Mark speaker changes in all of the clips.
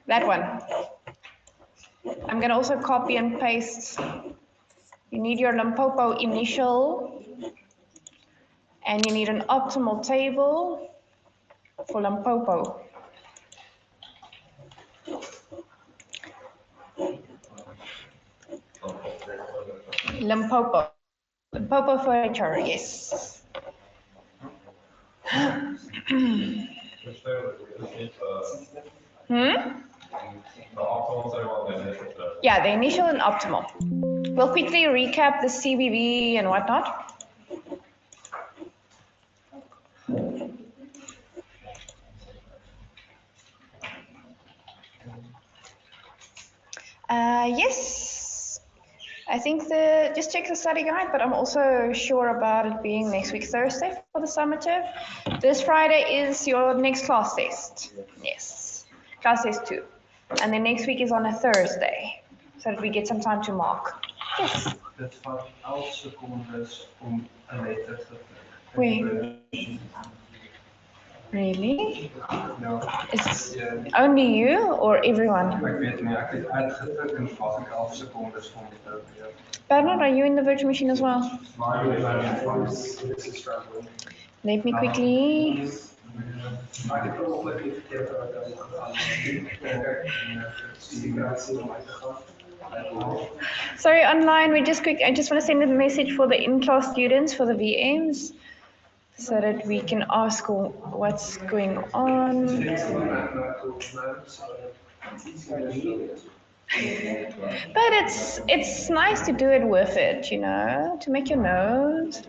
Speaker 1: That one. I'm going to also copy and paste. You need your Limpopo initial, and you need an optimal table for Limpopo. Limpopo. Limpopo furniture, yes. Yeah, the initial and optimal. We'll quickly recap the CBV and whatnot. Yes, I think just check the study guide, but I'm also sure about it being next week Thursday for the summative. This Friday is your next class test. Yes, class test 2. And then next week is on a Thursday, so that we get some time to mark. Yes.
Speaker 2: Het vat 11 secondes om een letter te
Speaker 1: Wait. Really?
Speaker 2: No.
Speaker 1: Is it only you or everyone?
Speaker 2: Ik weet het niet, ik heb uitgedrukt en het was ik 11 seconden voor me.
Speaker 1: Bernard, are you in the virtual machine as well? Let me quickly. Sorry, online, I just want to send a message for the in-class students for the VMs so that we can ask what's going on. But it's nice to do it with it, you know, to make your notes.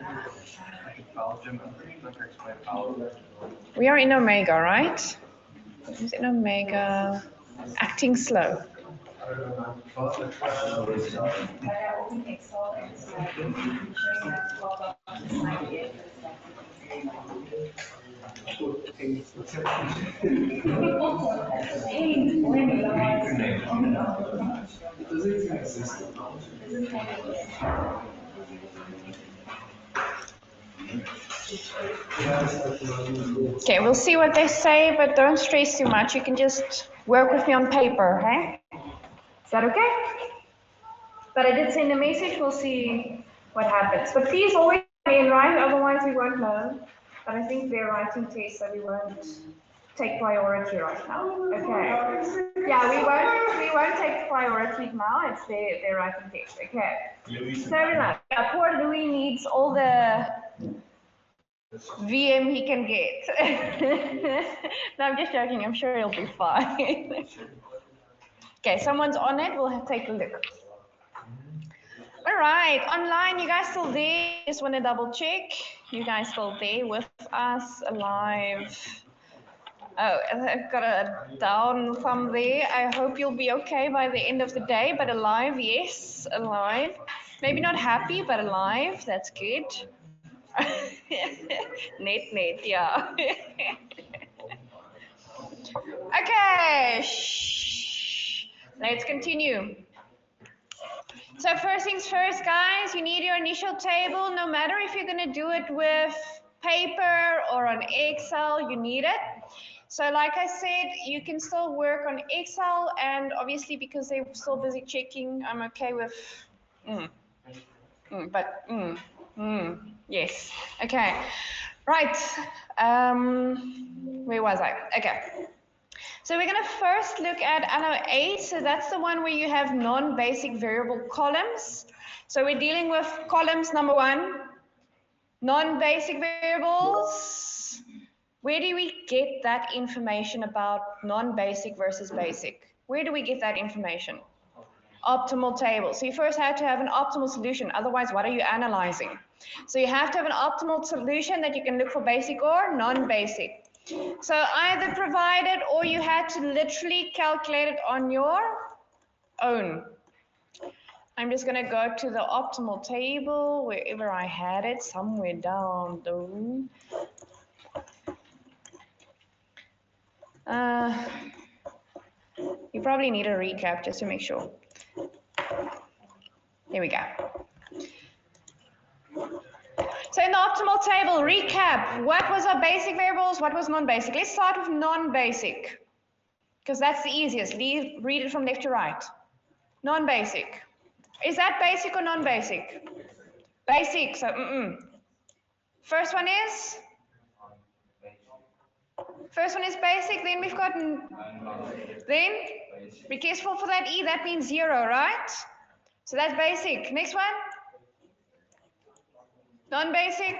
Speaker 1: We are in Omega, right? Is in Omega. Acting slow. Okay, we'll see what they say, but don't stress too much. You can just work with me on paper, okay? Is that okay? But I did send a message. We'll see what happens. But please always in right, otherwise we won't know. But I think they're writing tests, so we won't take priority right now. Okay. Yeah, we won't take priority now. It's their writing test. Okay. Fair enough. Yeah, poor Louis needs all the VM he can get. No, I'm just joking. I'm sure he'll be fine. Okay, someone's on it. We'll take a look. All right, online, you guys still there? Just want to double check. You guys still there with us, alive? Oh, I've got a down thumb there. I hope you'll be okay by the end of the day, but alive, yes, alive. Maybe not happy, but alive. That's good. Net, yeah. Okay, let's continue. So first things first, guys, you need your initial table. No matter if you're going to do it with paper or on Excel, you need it. So like I said, you can still work on Excel, and obviously because they're still busy checking, I'm okay with yes. Okay. Right. Where was I? Okay. So we're going to first look at LO8. So that's the one where you have non-basic variable columns. So we're dealing with columns number 1, non-basic variables. Where do we get that information about non-basic versus basic? Where do we get that information? Optimal table. So you first have to have an optimal solution. Otherwise, what are you analyzing? So you have to have an optimal solution that you can look for basic or non-basic. So either provided or you had to literally calculate it on your own. I'm just going to go to the optimal table, wherever I had it, somewhere down the room. You probably need a recap just to make sure. There we go. So So in the optimal table, recap, what was our basic variables, what was non-basic? Let's start with non-basic, because that's the easiest. Read it from left to right. Non-basic. Is that basic or non-basic? Basic, so First one is basic, then we've got, then, be careful for that E, that means 0, right? So that's basic. Next one? Non-basic?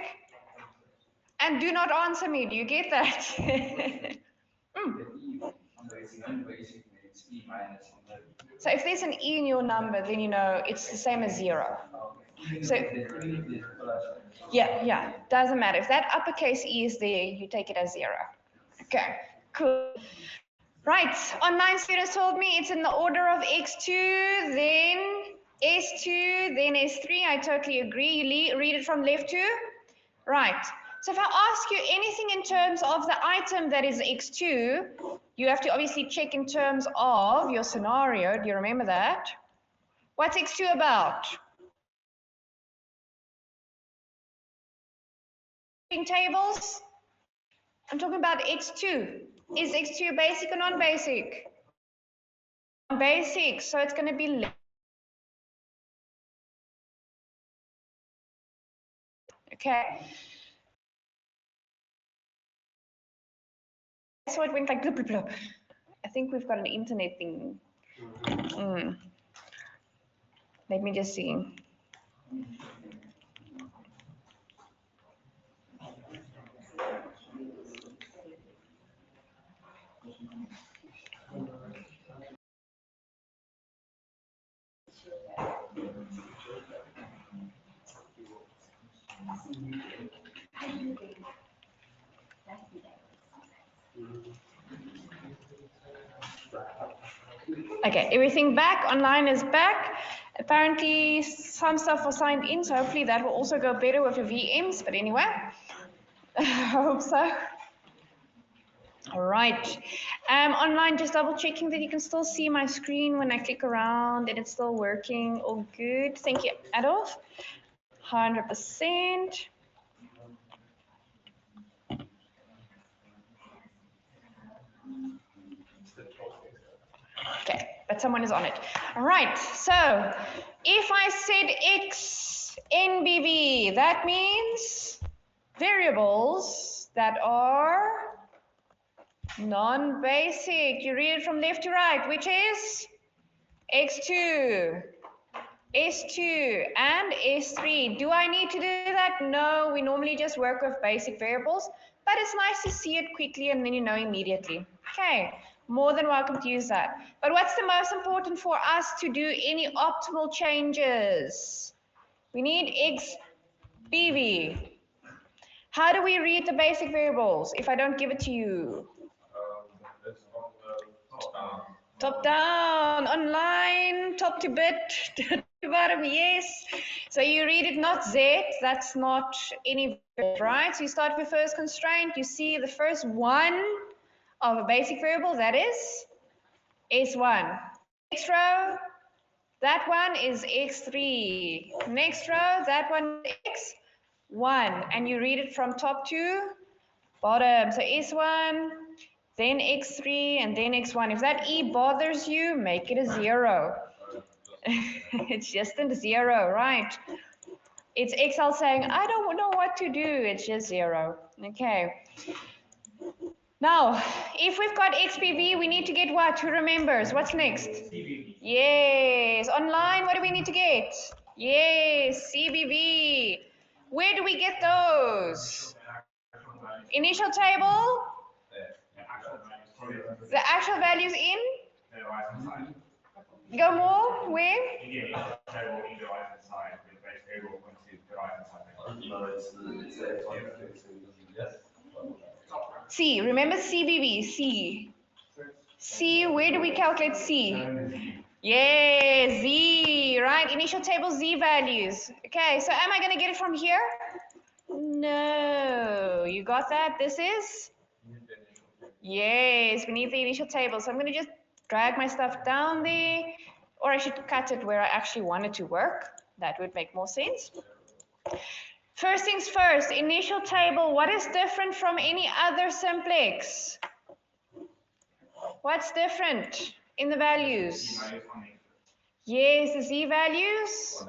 Speaker 1: And do not answer me, do you get that? So if there's an E in your number, then you know it's the same as 0. So, yeah, doesn't matter. If that uppercase E is there, you take it as 0. Okay, cool. Right, online students told me it's in the order of x2, then s2, then s3. I totally agree. You read it from left to right. So if I ask you anything in terms of the item that is x2, you have to obviously check in terms of your scenario. Do you remember that? What's x2 about? Tables? I'm talking about x2. Is x2 basic or non-basic? Basic, so it's going to be okay. So it went like blub, blub, blub. I think we've got an internet thing. Let me just see. Okay, everything back, online is back. Apparently some stuff was signed in, so hopefully that will also go better with your VMs, but anyway, I hope so. All right, online, just double checking that you can still see my screen when I click around and it's still working. All good, thank you, Adolf. 100%. Okay, but someone is on it. All right, so if I said X NBV, that means variables that are non-basic. You read it from left to right, which is X2, S2, and S3. Do I need to do that? No, we normally just work with basic variables, but it's nice to see it quickly and then you know immediately. Okay, more than welcome to use that. But what's the most important for us to do any optimal changes? We need XBV. How do we read the basic variables if I don't give it to you?
Speaker 2: It's on the top down.
Speaker 1: Top down, online, top to bit, top to bottom, yes. So you read it not Z, that's not any, right? So you start with first constraint, you see the first one of a basic variable, that is S1. Next row, that one is X3. Next row, that one is X1. And you read it from top to bottom. So S1, then X3, and then X1. If that E bothers you, make it a 0. It's just a 0, right? It's Excel saying, I don't know what to do. It's just 0. Okay. Now, if we've got XPV, we need to get what? Who remembers? What's next?
Speaker 2: CBV.
Speaker 1: Yes. Online, what do we need to get? Yes, CBV. Where do we get those? Initial table? The actual values in? Go more? Where? C. Remember CBV. C. C. Where do we calculate C? Yeah, Z. Right. Initial table Z values. Okay. So am I going to get it from here? No. You got that? This is? Yes. We need the initial table. So I'm going to just drag my stuff down there. Or I should cut it where I actually want it to work. That would make more sense. First things first, initial table. What is different from any other simplex? What's different in the values? Yes, the z values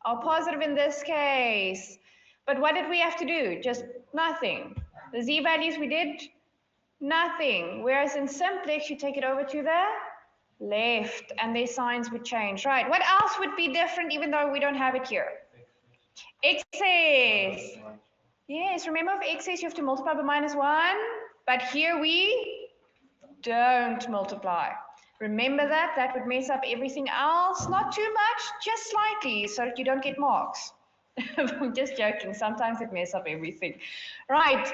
Speaker 1: are positive in this case. But what did we have to do? Just nothing. The z values we did nothing. Whereas in simplex, you take it over to the left and their signs would change. Right. What else would be different even though we don't have it here? Excess. Yes, remember of excess you have to multiply by -1, but here we don't multiply. Remember that, that would mess up everything else. Not too much, just slightly, so that you don't get marks. I'm just joking, sometimes it messes up everything. Right,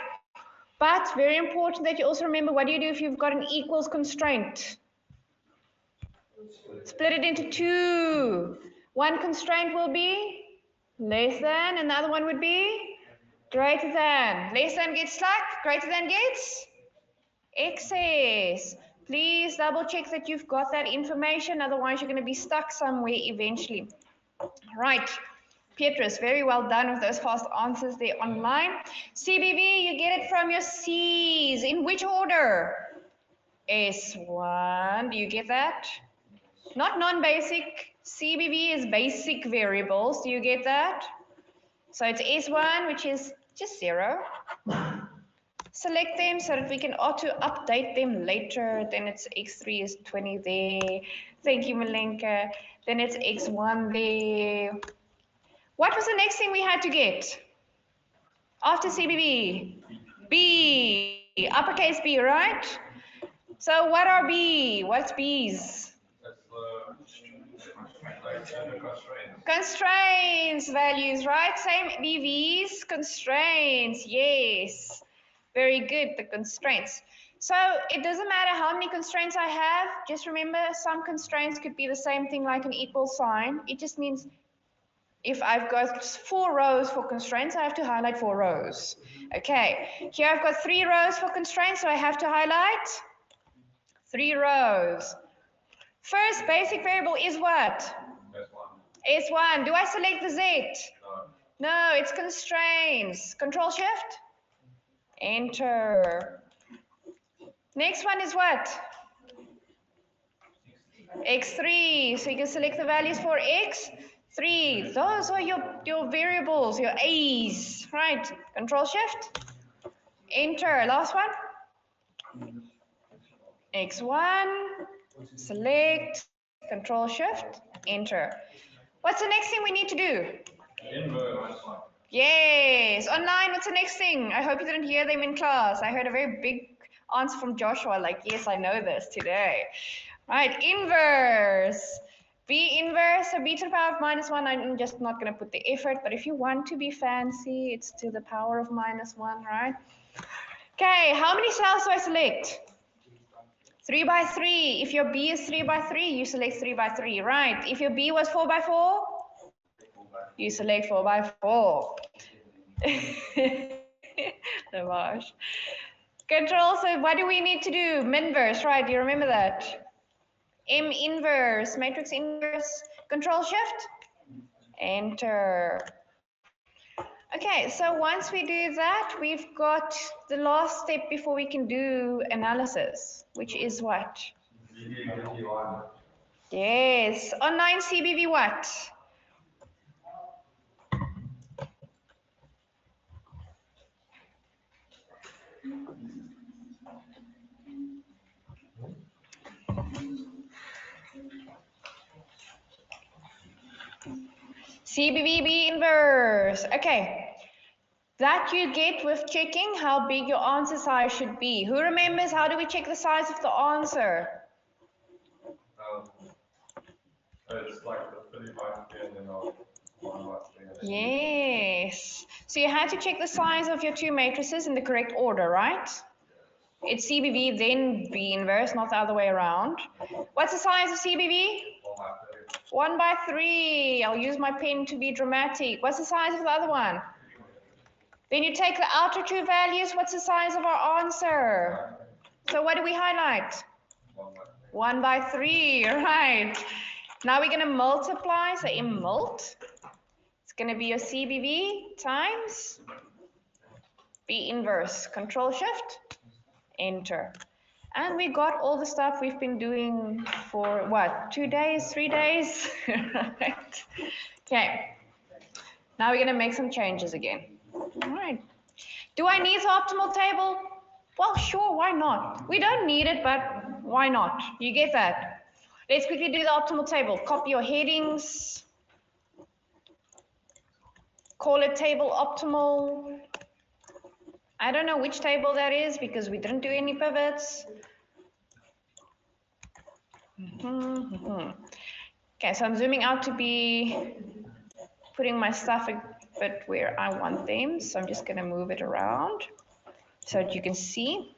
Speaker 1: but very important that you also remember, what do you do if you've got an equals constraint? Split it into two. One constraint will be less than, another one would be greater than. Less than gets slack, greater than gets excess. Please double check that you've got that information, otherwise you're going to be stuck somewhere eventually. Right, Petrus, very well done with those fast answers there online. CBV, you get it from your C's. In which order? S1, do you get that? Not non-basic. CBV is basic variables. Do you get that? So it's S1, which is just 0. Select them so that we can auto-update them later. Then it's X3 is 20 there. Thank you, Malenka. Then it's X1 there. What was the next thing we had to get? After CBV? B. Uppercase B, right? So what are B? What's B's? Constraints values, right? Same BVs, constraints, yes. Very good, the constraints. So it doesn't matter how many constraints I have, just remember some constraints could be the same thing like an equal sign. It just means if I've got 4 rows for constraints, I have to highlight 4 rows. Okay, here I've got 3 rows for constraints, so I have to highlight 3 rows. First basic variable is what? S1. Do I select the Z? No, it's constraints. Control Shift. Enter. Next one is what? X3. So you can select the values for X3. Those are your variables, your A's. Right. Control Shift. Enter. Last one. X1. Select. Control Shift. Enter. What's the next thing we need to do? Yes. Online, what's the next thing? I hope you didn't hear them in class. I heard a very big answer from Joshua, like, yes, I know this today. Right, inverse. B inverse, so b to the power of -1. I'm just not going to put the effort, but if you want to be fancy, it's to the power of -1, right? Okay, how many cells do I select? 3 by 3. If your B is 3 by 3, you select 3 by 3, right? If your B was 4 by 4, you select 4 by 4. Namash. Control, so what do we need to do? Minverse, right? Do you remember that? M inverse, matrix inverse, Control Shift, Enter. Okay, so once we do that, we've got the last step before we can do analysis, which is what? Yes, online CBV what? CBV inverse. Okay, that you get with checking how big your answer size should be. Who remembers how do we check the size of the answer?
Speaker 2: It's like the 35 and then 1 by 3.
Speaker 1: Yes. So you had to check the size of your two matrices in the correct order, right? It's CBV, then B inverse, not the other way around. What's the size of CBV? 1 by 3. I'll use my pen to be dramatic. What's the size of the other one? Then you take the outer two values. What's the size of our answer? So what do we highlight? 1 by 3, right. Now we're going to multiply, so in mult. It's going to be your CBV times B inverse. Control Shift, enter. And we got all the stuff we've been doing for what, 2 days, 3 days? Right. Okay. Now we're going to make some changes again. All right. Do I need the optimal table? Well, sure, why not? We don't need it, but why not? You get that? Let's quickly do the optimal table. Copy your headings. Call it table optimal. I don't know which table that is because we didn't do any pivots. Okay, so I'm zooming out to be putting my stuff a bit where I want them. So I'm just going to move it around so that you can see.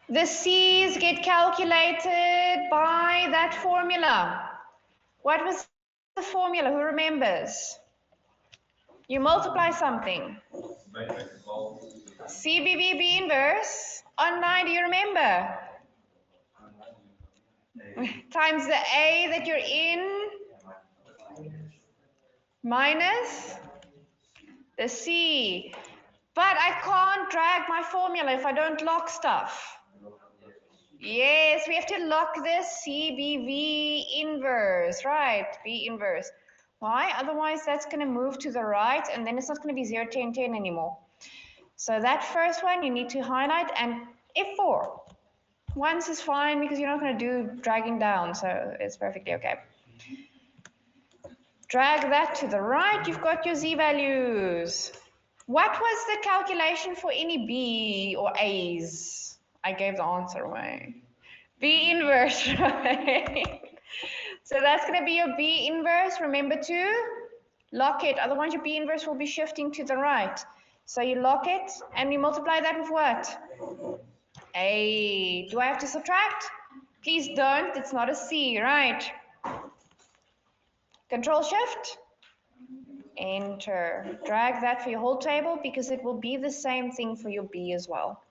Speaker 1: The C's get calculated by that formula. What was the formula? Who remembers? You multiply something. CBV B inverse. Online, do you remember? Times the A that you're in minus the C. But I can't drag my formula if I don't lock stuff. Yes, we have to lock this CBV inverse, right? B inverse. Why? Otherwise, that's going to move to the right, and then it's not going to be 0, 10, 10 anymore. So that first one you need to highlight, and F4. Once is fine because you're not going to do dragging down, so it's perfectly okay. Drag that to the right, you've got your Z values. What was the calculation for any B or A's? I gave the answer away. B inverse, right? So that's going to be your B inverse. Remember to lock it, otherwise your B inverse will be shifting to the right. So you lock it, and we multiply that with what? A. Do I have to subtract? Please don't, it's not a C, right? Control Shift, enter. Drag that for your whole table because it will be the same thing for your B as well.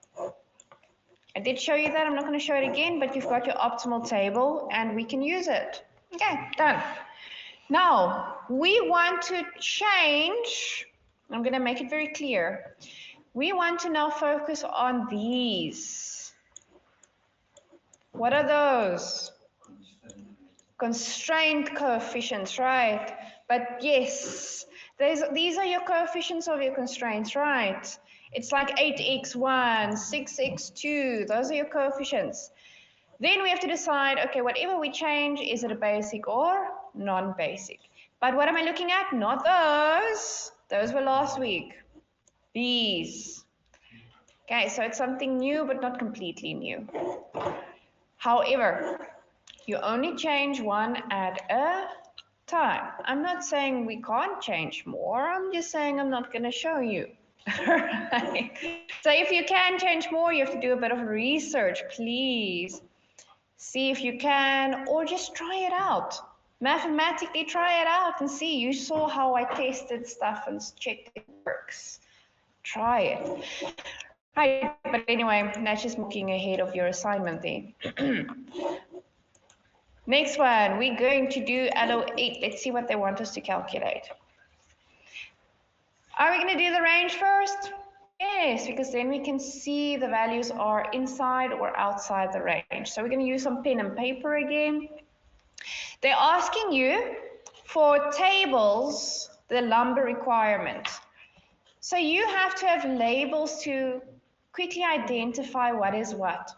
Speaker 1: I did show you that, I'm not going to show it again, but you've got your optimal table and we can use it. Okay, done. Now, we want to change, I'm going to make it very clear. We want to now focus on these. What are those? Constraint coefficients, right? But yes, these are your coefficients of your constraints, right? It's like 8x1, 6x2, those are your coefficients. Then we have to decide, okay, whatever we change, is it a basic or non-basic? But what am I looking at? Not those. Those were last week. These. Okay, so it's something new, but not completely new. However, you only change one at a time. I'm not saying we can't change more. I'm just saying I'm not going to show you. Right. So if you can change more, you have to do a bit of research, please. See if you can, or just try it out. Mathematically try it out and see. You saw how I tested stuff and checked it works. Try it. Right, but anyway, that's just looking ahead of your assignment there. Next one, we're going to do LO8. Let's see what they want us to calculate. Are we going to do the range first? Yes, because then we can see the values are inside or outside the range. So we're going to use some pen and paper again. They're asking you for tables, the lumber requirement. So you have to have labels to quickly identify what is what.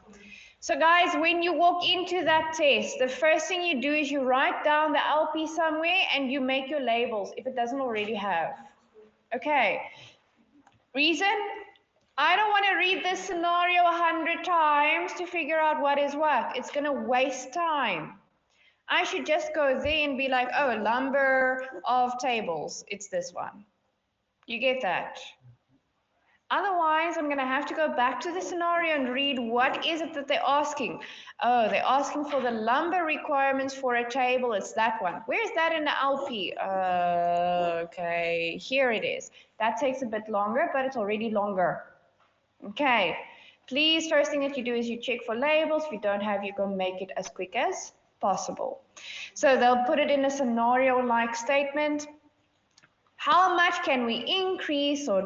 Speaker 1: So guys, when you walk into that test, the first thing you do is you write down the LP somewhere and you make your labels if it doesn't already have. Okay. Reason? I don't want to read this scenario 100 times to figure out what is what. It's going to waste time. I should just go there and be like, oh, lumber of tables. It's this one. You get that? Otherwise, I'm going to have to go back to the scenario and read what is it that they're asking. Oh, they're asking for the lumber requirements for a table. It's that one. Where's that in the LP? Okay, here it is. That takes a bit longer, but it's already longer. Okay, please, first thing that you do is you check for labels. If you don't have, you go make it as quick as possible. So they'll put it in a scenario-like statement. How much can we increase or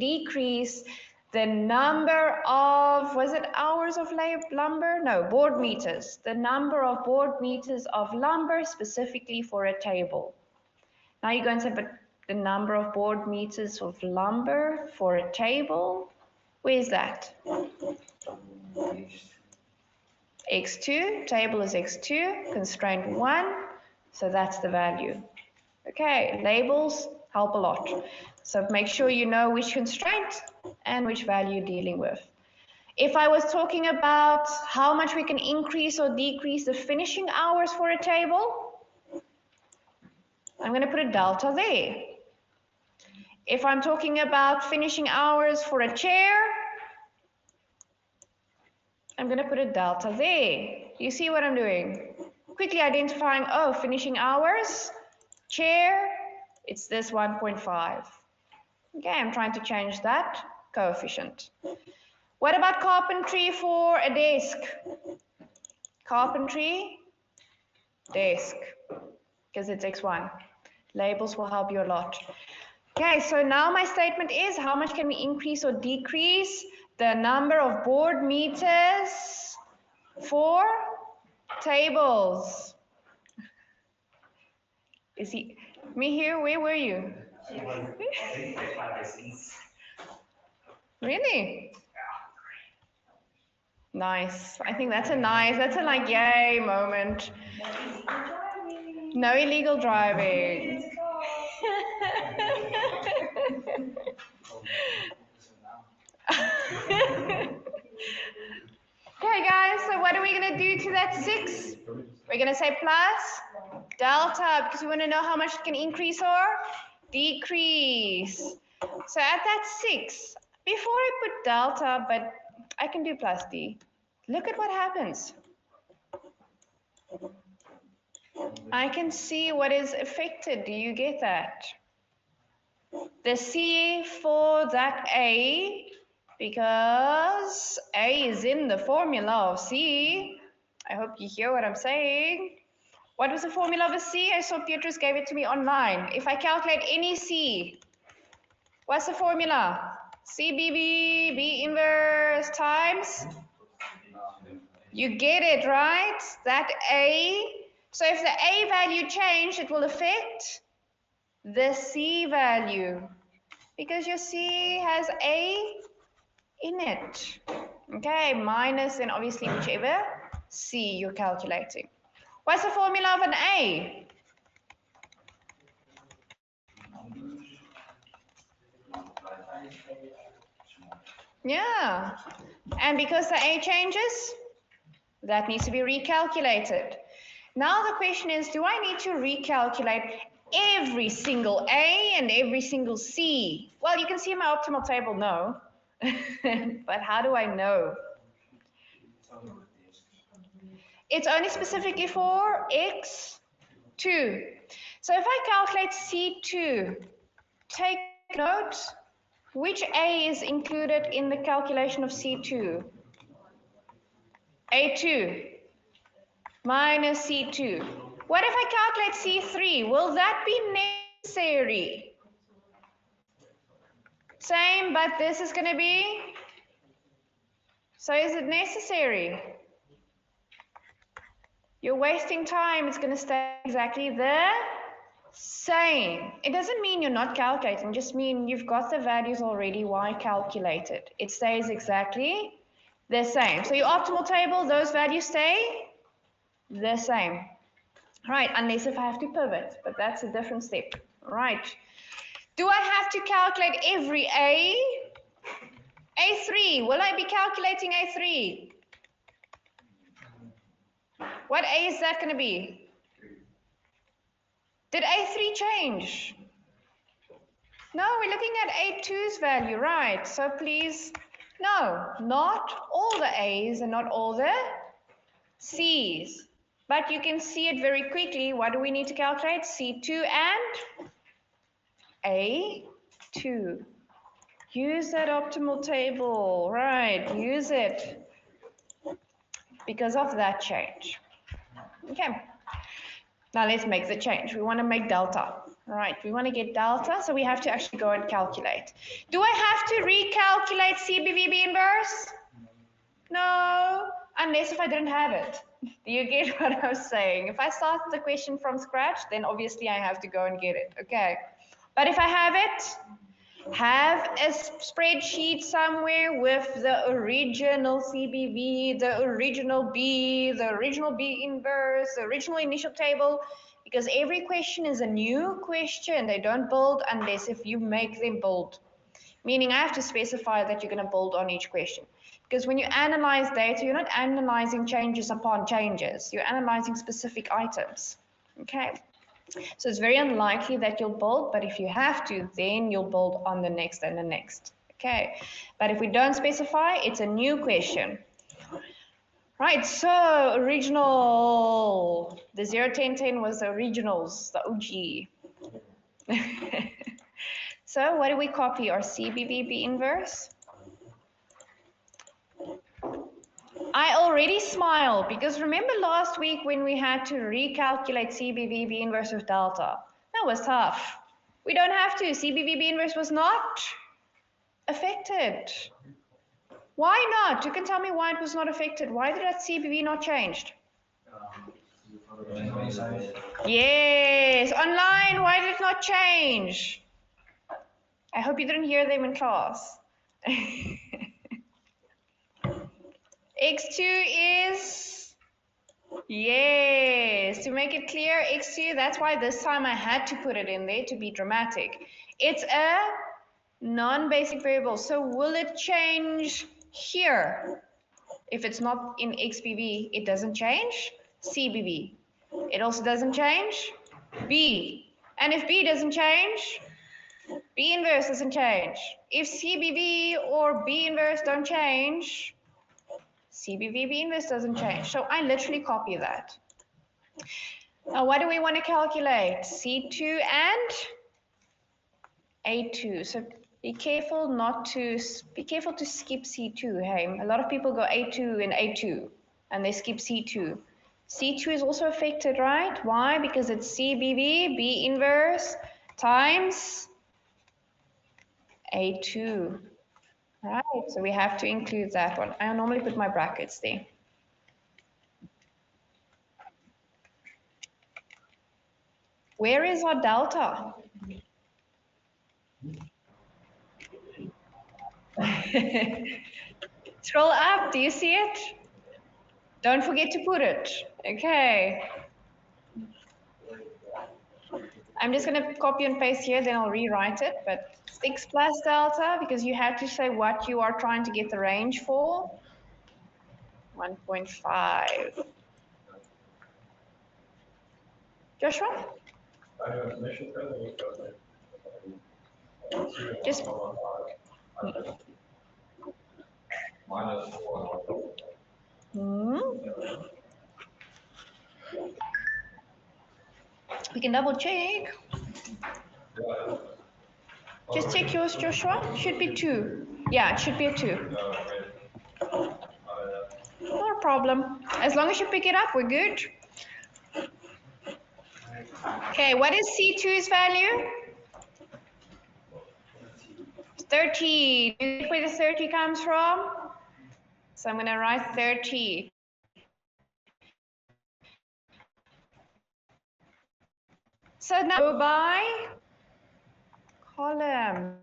Speaker 1: decrease the number of, was it hours of lumber? No, board meters. The number of board meters of lumber specifically for a table. Now you're going to say, but the number of board meters of lumber for a table, where's that? X2, table is X2, constraint 1, so that's the value. Okay, labels help a lot. So make sure you know which constraint and which value you're dealing with. If I was talking about how much we can increase or decrease the finishing hours for a table, I'm going to put a delta there. If I'm talking about finishing hours for a chair, I'm going to put a delta there. You see what I'm doing? Quickly identifying, oh, finishing hours, chair, it's this 1.5. Okay, I'm trying to change that coefficient. What about carpentry for a desk? Carpentry, desk, because it's X1. Labels will help you a lot. Okay, so now my statement is how much can we increase or decrease the number of board meters for tables? Is he, me here, where were you? Really? Nice. I think that's a like yay moment. No illegal driving. Okay guys, so what are we going to do to that 6? We're going to say plus delta because we want to know how much it can increase or decrease. So at that 6, before I put delta, but I can do plus d. Look at what happens. I can see what is affected. Do you get that? The C for that A, because A is in the formula of C. I hope you hear what I'm saying. What was the formula of a C? I saw Beatrice gave it to me online. If I calculate any C, what's the formula? CBB, B inverse times? You get it, right? That A. So if the A value changed, it will affect the C value because your C has A in it. Okay, minus then obviously whichever C you're calculating. What's the formula of an A? Yeah, and because the A changes, that needs to be recalculated. Now the question is, do I need to recalculate every single A and every single C? Well, you can see in my optimal table, no. But how do I know? It's only specifically for X2. So if I calculate C2, take note, which A is included in the calculation of C2? A2 minus C2. What if I calculate C3? Will that be necessary? Same, but this is going to be, so is it necessary? You're wasting time. It's going to stay exactly the same. It doesn't mean you're not calculating, just mean you've got the values already. Why calculate it? It stays exactly the same. So your optimal table, those values stay the same. Right, unless if I have to pivot, but that's a different step. Right. Do I have to calculate every A? A3, will I be calculating A3? What A is that going to be? Did A3 change? No, we're looking at A2's value, right? So please, no, not all the A's and not all the C's. But you can see it very quickly. What do we need to calculate? C2 and A2. Use that optimal table, right? Use it because of that change. Okay. Now let's make the change. We want to make delta. All right, we want to get delta, so we have to actually go and calculate. Do I have to recalculate CBVB inverse? No, unless if I didn't have it. Do you get what I'm saying? If I start the question from scratch, then obviously I have to go and get it, okay? But if I have it, have a spreadsheet somewhere with the original CBV, the original B inverse, the original initial table, because every question is a new question. They don't build unless if you make them build. Meaning I have to specify that you're going to build on each question. Because when you analyze data, you're not analyzing changes upon changes. You're analyzing specific items. Okay. So it's very unlikely that you'll build, but if you have to, then you'll build on the next and the next. Okay. But if we don't specify, it's a new question. Right, so original, the 0, 10, 10 was the originals, the OG. So what do we copy? Our CBVB inverse? I already smile because remember last week when we had to recalculate CBVB inverse of delta? That was tough. We don't have to. CBVB inverse was not affected. Why not? You can tell me why it was not affected. Why did that CBV not changed? Yes, online, why did it not change? I hope you didn't hear them in class. X2 is, yes, to make it clear, X2, that's why this time I had to put it in there to be dramatic. It's a non-basic variable, so will it change here? If it's not in XBV, it doesn't change. CBV, it also doesn't change. B, and if B doesn't change, B inverse doesn't change. If CBV or B inverse don't change, CBVB inverse doesn't change. So I literally copy that. Now what do we want to calculate? C2 and A2. So be careful to skip C2. Hey, a lot of people go A2 and A2 and they skip C2. C2 is also affected, right? Why? Because it's CBV, B inverse times A2. Right, so we have to include that one. I normally put my brackets there. Where is our delta? Scroll up, do you see it? Don't forget to put it. Okay. I'm just going to copy and paste here, then I'll rewrite it. But 6 plus delta, because you have to say what you are trying to get the range for. 1.5. Joshua? Just
Speaker 2: minus 4.
Speaker 1: We can double check. Just check yours, Joshua. Should be 2. Yeah, it should be a 2. No problem. As long as you pick it up, we're good. Okay, what is C2's value? 30. Do you know where the 30 comes from? So I'm going to write 30. So now go by column.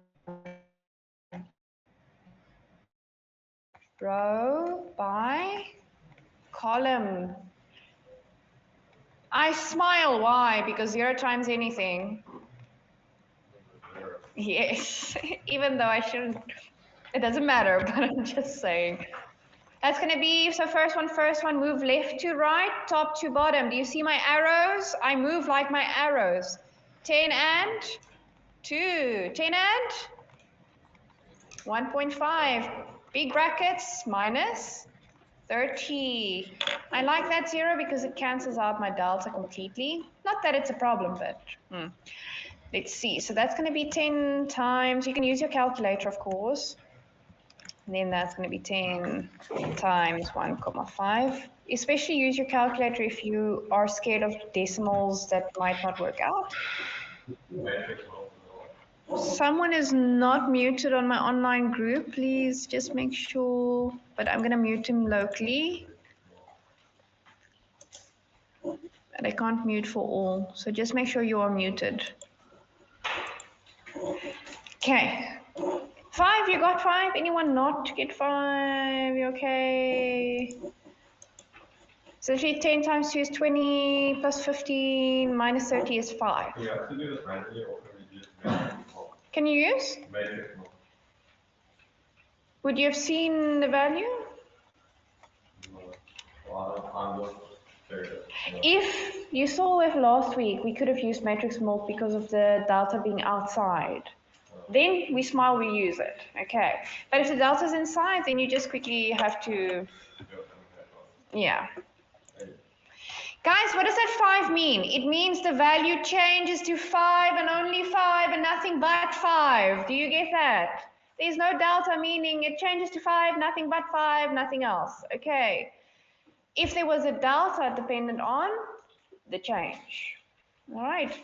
Speaker 1: Row by column. I smile, why? Because 0 times anything. Yes, even though I shouldn't, it doesn't matter, but I'm just saying. That's going to be, so first one, move left to right, top to bottom. Do you see my arrows? I move like my arrows. 10 and 2, 10 and 1.5. Big brackets, minus 30. I like that 0 because it cancels out my delta completely. Not that it's a problem, but let's see. So that's going to be 10 times, you can use your calculator, of course. And then that's going to be 10 times 1,5. Especially use your calculator if you are scared of decimals that might not work out.
Speaker 2: Matrix multiple.
Speaker 1: Someone is not muted on my online group. Please just make sure. But I'm going to mute him locally. And I can't mute for all. So just make sure you are muted. Okay. 5, you got 5? Anyone not get 5? You okay? So actually 10 times 2 is 20 plus 15 minus 30 is 5.
Speaker 2: Do you have to do this manually or can we use matrix multiple?
Speaker 1: Can you use?
Speaker 2: Matrix multiple.
Speaker 1: Would you have seen the value?
Speaker 2: No. Well, I'm just curious. No.
Speaker 1: If you saw with last week, we could have used matrix multi because of the delta being outside. Then we smile, we use it. Okay. But if the delta's inside, then you just quickly have to, yeah. Guys, what does that 5 mean? It means the value changes to 5 and only 5 and nothing but 5. Do you get that? There's no delta, meaning it changes to 5, nothing but 5, nothing else. Okay. If there was a delta dependent on the change. All right.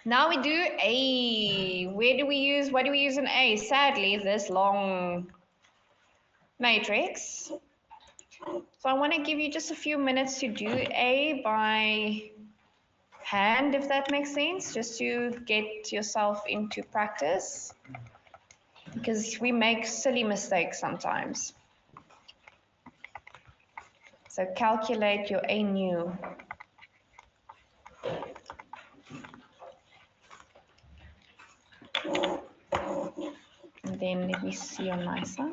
Speaker 1: Now we do A. What do we use in A? Sadly, this long matrix. So I want to give you just a few minutes to do A by hand, if that makes sense, just to get yourself into practice, because we make silly mistakes sometimes. So calculate your A new. And then let me see on my side.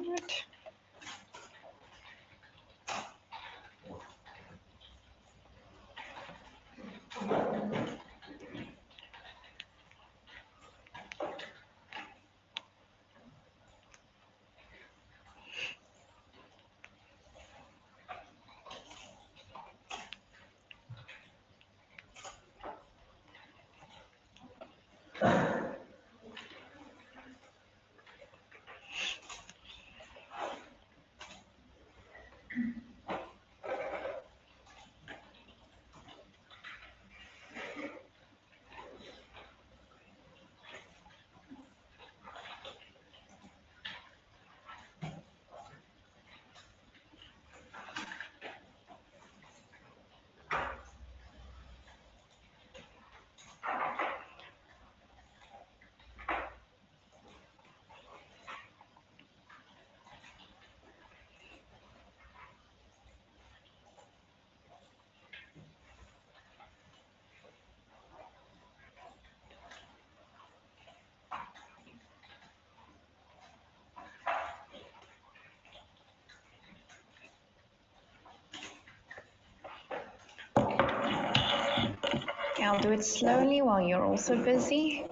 Speaker 1: Okay, I'll do it slowly while you're also busy.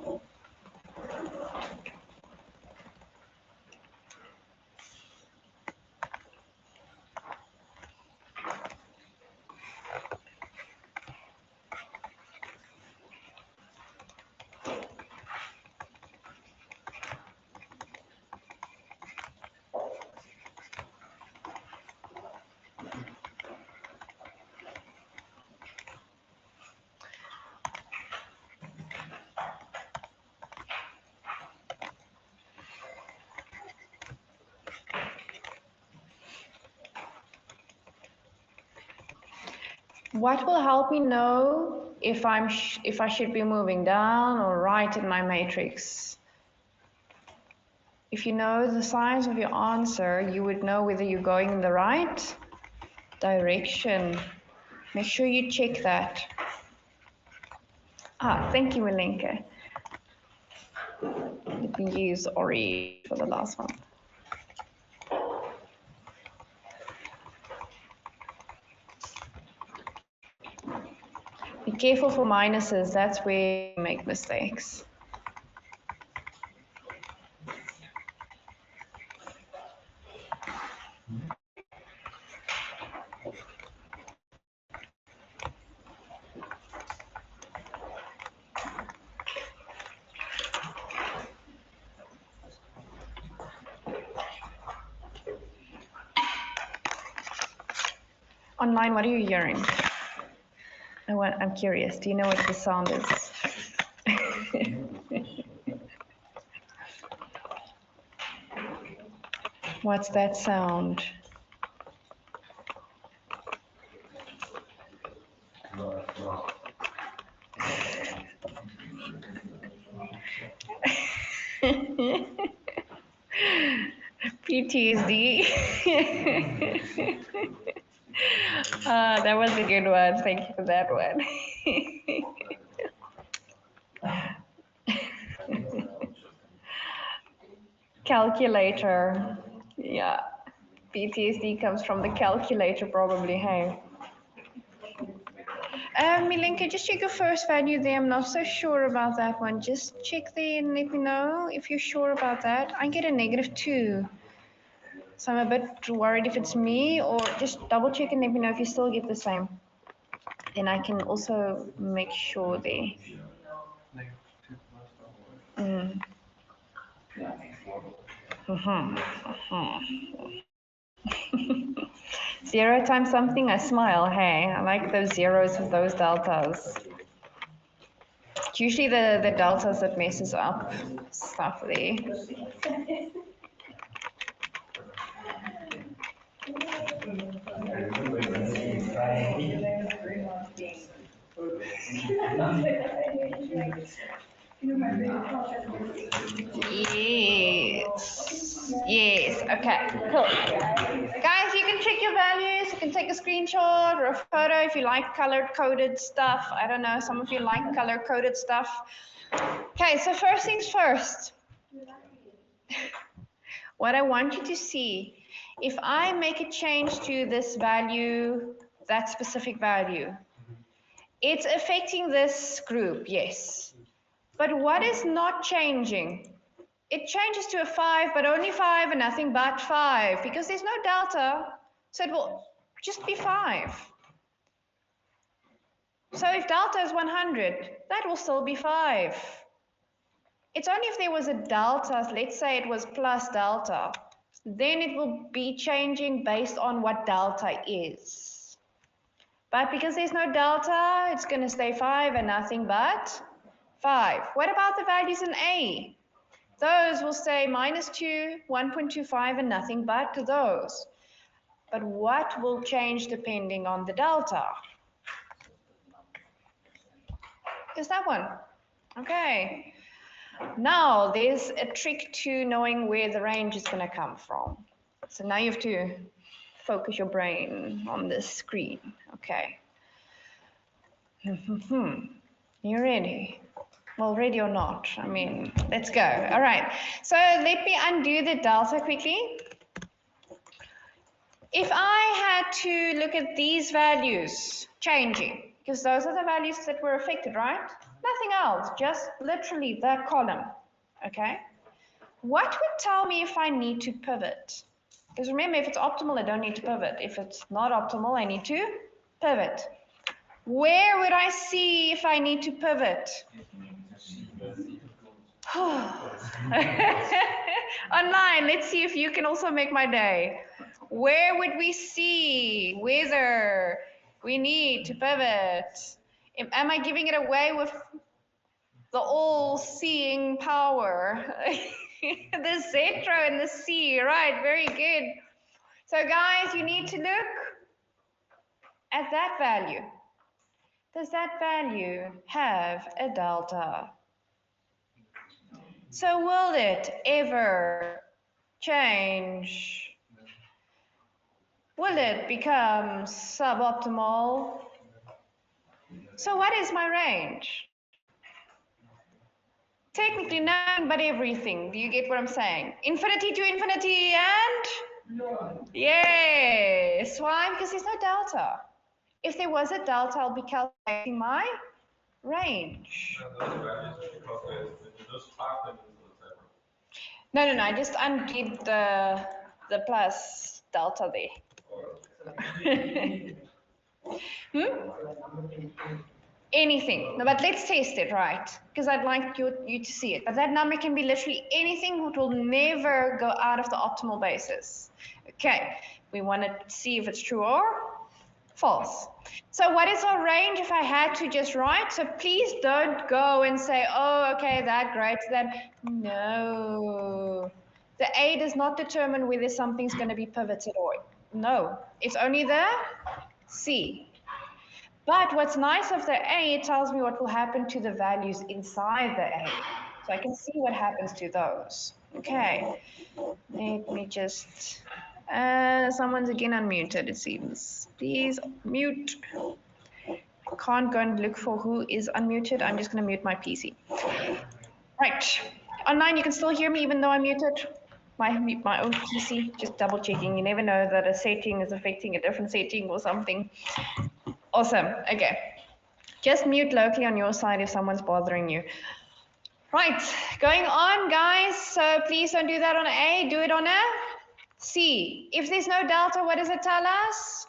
Speaker 1: What will help me know if if I should be moving down or right in my matrix? If you know the size of your answer, you would know whether you're going in the right direction. Make sure you check that. Thank you, Malenka. Let me use Ori for the last one. Be careful for minuses, that's where you make mistakes. Online, what are you hearing? I'm curious. Do you know what the sound is? What's that sound? PTSD. That was a good one. Thank you for that one. Calculator. Yeah. PTSD comes from the calculator, probably. Hey. Milenka, just check your first value there. I'm not so sure about that one. Just check there and let me know if you're sure about that. I get a -2. So I'm a bit worried if it's me, or just double check and let me know if you still get the same. Then I can also make sure there. Mm. Zero times something, I smile. Hey, I like those zeros with those deltas. It's usually the deltas that messes up stuff there. Yes. Yes. Okay. Cool. Guys, you can check your values. You can take a screenshot or a photo if you like color-coded stuff. I don't know. Some of you like color-coded stuff. Okay. So first things first. What I want you to see, if I make a change to this value, that specific value, it's affecting this group, yes. But what is not changing? It changes to a 5, but only 5 and nothing but 5, because there's no delta, so it will just be 5. So if delta is 100, that will still be 5. It's only if there was a delta, let's say it was plus delta, then it will be changing based on what delta is. But because there's no delta, it's going to stay 5 and nothing but 5. What about the values in A? Those will stay -2, 1.25, and nothing but those. But what will change depending on the delta? Is that one? Okay. Now, there's a trick to knowing where the range is going to come from. So now you have to focus your brain on this screen. Okay. You ready? Well, ready or not, I mean, let's go. All right. So let me undo the delta quickly. If I had to look at these values changing, because those are the values that were affected, right? Nothing else, just literally that column, okay? What would tell me if I need to pivot? Because remember, if it's optimal, I don't need to pivot. If it's not optimal, I need to pivot. Where would I see if I need to pivot? Online, let's see if you can also make my day. Where would we see whether we need to pivot? Am I giving it away with the all-seeing power? The Zetro and the C, right, very good. So guys, you need to look at that value. Does that value have a delta? So will it ever change? Will it become suboptimal? So what is my range? Technically nothing but everything. Do you get what I'm saying? Infinity to infinity and? No. Yes. Why? Because there's no delta. If there was a delta, I'll be calculating my range. No. I just undid the plus delta there. Anything. No, but let's test it, right? Because I'd like you to see it. But that number can be literally anything. It will never go out of the optimal basis. Okay. We want to see if it's true or False. So what is our range if I had to just write? So please don't go and say, oh, okay, that greater than. No. The A does not determine whether something's going to be pivoted or no. It's only the C. But what's nice of the A, it tells me what will happen to the values inside the A. So I can see what happens to those. Okay. Let me just... someone's again unmuted, it seems. Please mute. I can't go and look for who is unmuted. I'm just going to mute my PC. Right. Online, you can still hear me even though I'm muted. My own PC, just double checking. You never know that a setting is affecting a different setting or something. Awesome. Okay. Just mute locally on your side if someone's bothering you. Right. Going on, guys. So please don't do that on A. Do it on a C. If there's no delta, what does it tell us?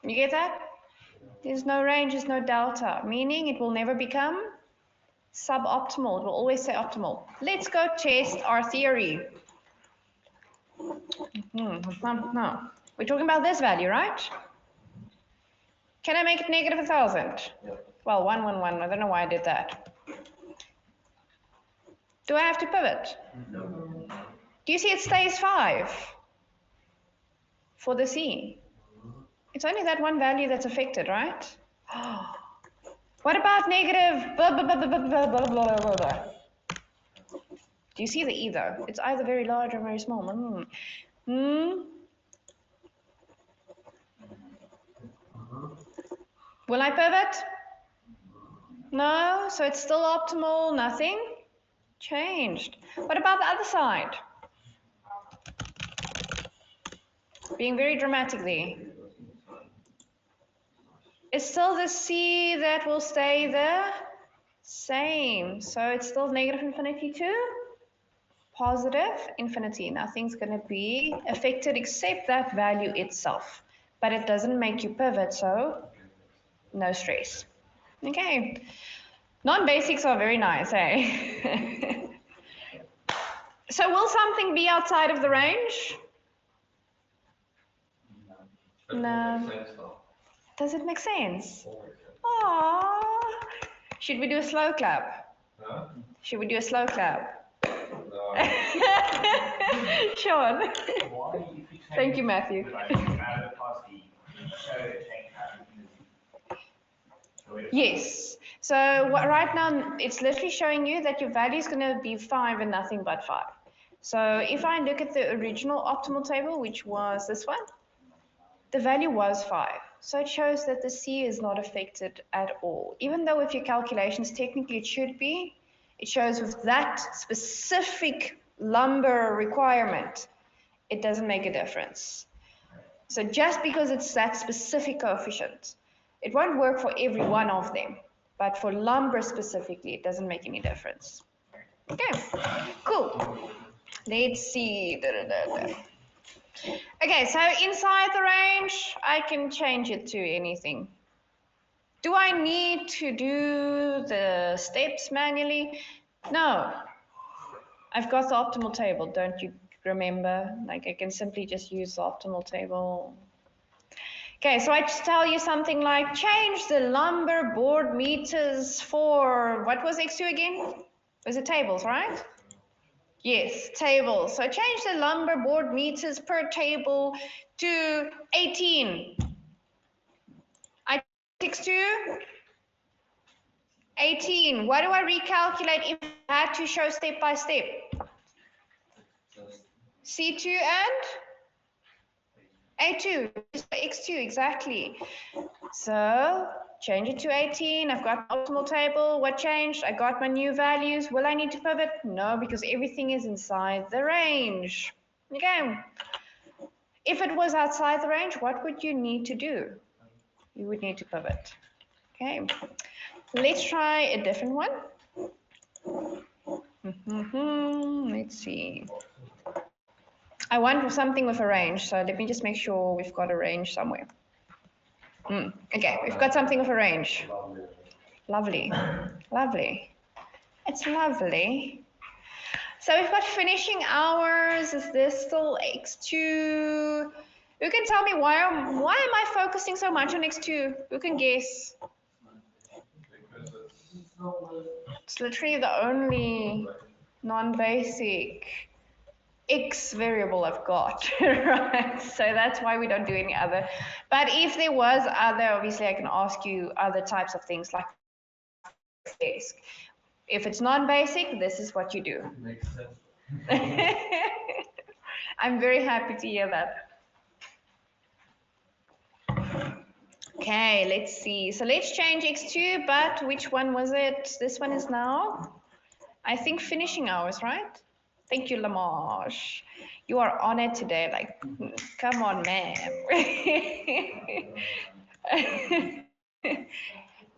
Speaker 1: You get that? There's no range, there's no delta, meaning it will never become suboptimal. It will always say optimal. Let's go test our theory. No. We're talking about this value, right? Can I make it negative 1,000? Well, 111. I don't know why I did that. Do I have to pivot? No. Do you see it stays 5 for the C? It's only that one value that's affected, right? What about negative blah, blah, blah, blah, blah, blah, blah, blah, blah. Do you see the E though? It's either very large or very small. Will I pivot? No, so it's still optimal, nothing changed. What about the other side? Being very dramatic there. It's still the C that will stay the same. So it's still negative infinity to positive infinity. Nothing's going to be affected except that value itself. But it doesn't make you pivot, so no stress. Okay. Non-basics are very nice, eh? So will something be outside of the range? No. Does it make sense? Aww. Should we do a slow clap? Huh? Should we do a slow clap? No. Sean. Thank you, Matthew. Yes. So right now, it's literally showing you that your value is going to be 5 and nothing but 5. So if I look at the original optimal table, which was this one, the value was 5. So it shows that the C is not affected at all. Even though with your calculations, technically it should be, it shows with that specific lumber requirement, it doesn't make a difference. So just because it's that specific coefficient, it won't work for every one of them, but for lumber specifically, it doesn't make any difference. Okay, cool. Let's see. Okay, so inside the range, I can change it to anything. Do I need to do the steps manually? No. I've got the optimal table, don't you remember? Like I can simply just use the optimal table. Okay, so I just tell you something like change the lumber board meters for, what was X2 again? Was it tables, right? Yes, tables. So change the lumber board meters per table to 18. I take X2, 18. What do I recalculate if I had to show step by step? C2 and A2, X2, exactly. So change it to 18. I've got optimal table. What changed? I got my new values. Will I need to pivot? No, because everything is inside the range. Okay. If it was outside the range, what would you need to do? You would need to pivot. Okay. Let's try a different one. Let's see. I want something with a range, so let me just make sure we've got a range somewhere. Okay, we've got something with a range. Lovely. Lovely. It's lovely. So we've got finishing hours. Is this still x2? Who can tell me why am I focusing so much on x2? Who can guess?
Speaker 2: Because
Speaker 1: It's literally the only non-basic X variable I've got, right? So that's why we don't do any other. But if there was other, obviously I can ask you other types of things like desk. If it's non-basic, this is what you do.
Speaker 2: makes sense.
Speaker 1: I'm very happy to hear that. Okay, let's see. So let's change x2, but which one was it? This one is now, I think, finishing hours, right? Thank you, Lamash. You are on it today. Like, come on, man.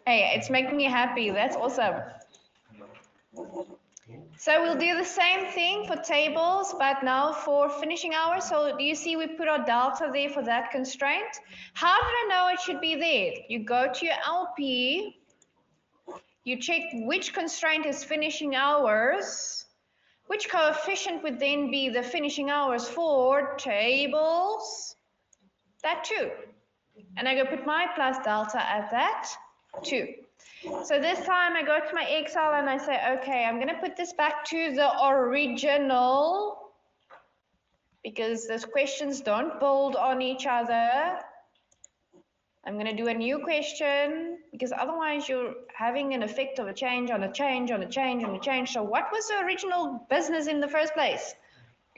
Speaker 1: Hey, it's making me happy. That's awesome. So we'll do the same thing for tables, but now for finishing hours. So do you see we put our delta there for that constraint? How did I know it should be there? You go to your LP, you check which constraint is finishing hours, which coefficient would then be the finishing hours for tables, that too. And I go put my plus delta at that too. So this time I go to my Excel and I say, okay, I'm going to put this back to the original because those questions don't build on each other. I'm going to do a new question because otherwise you're having an effect of a change on a change on a change on a change. So what was the original business in the first place?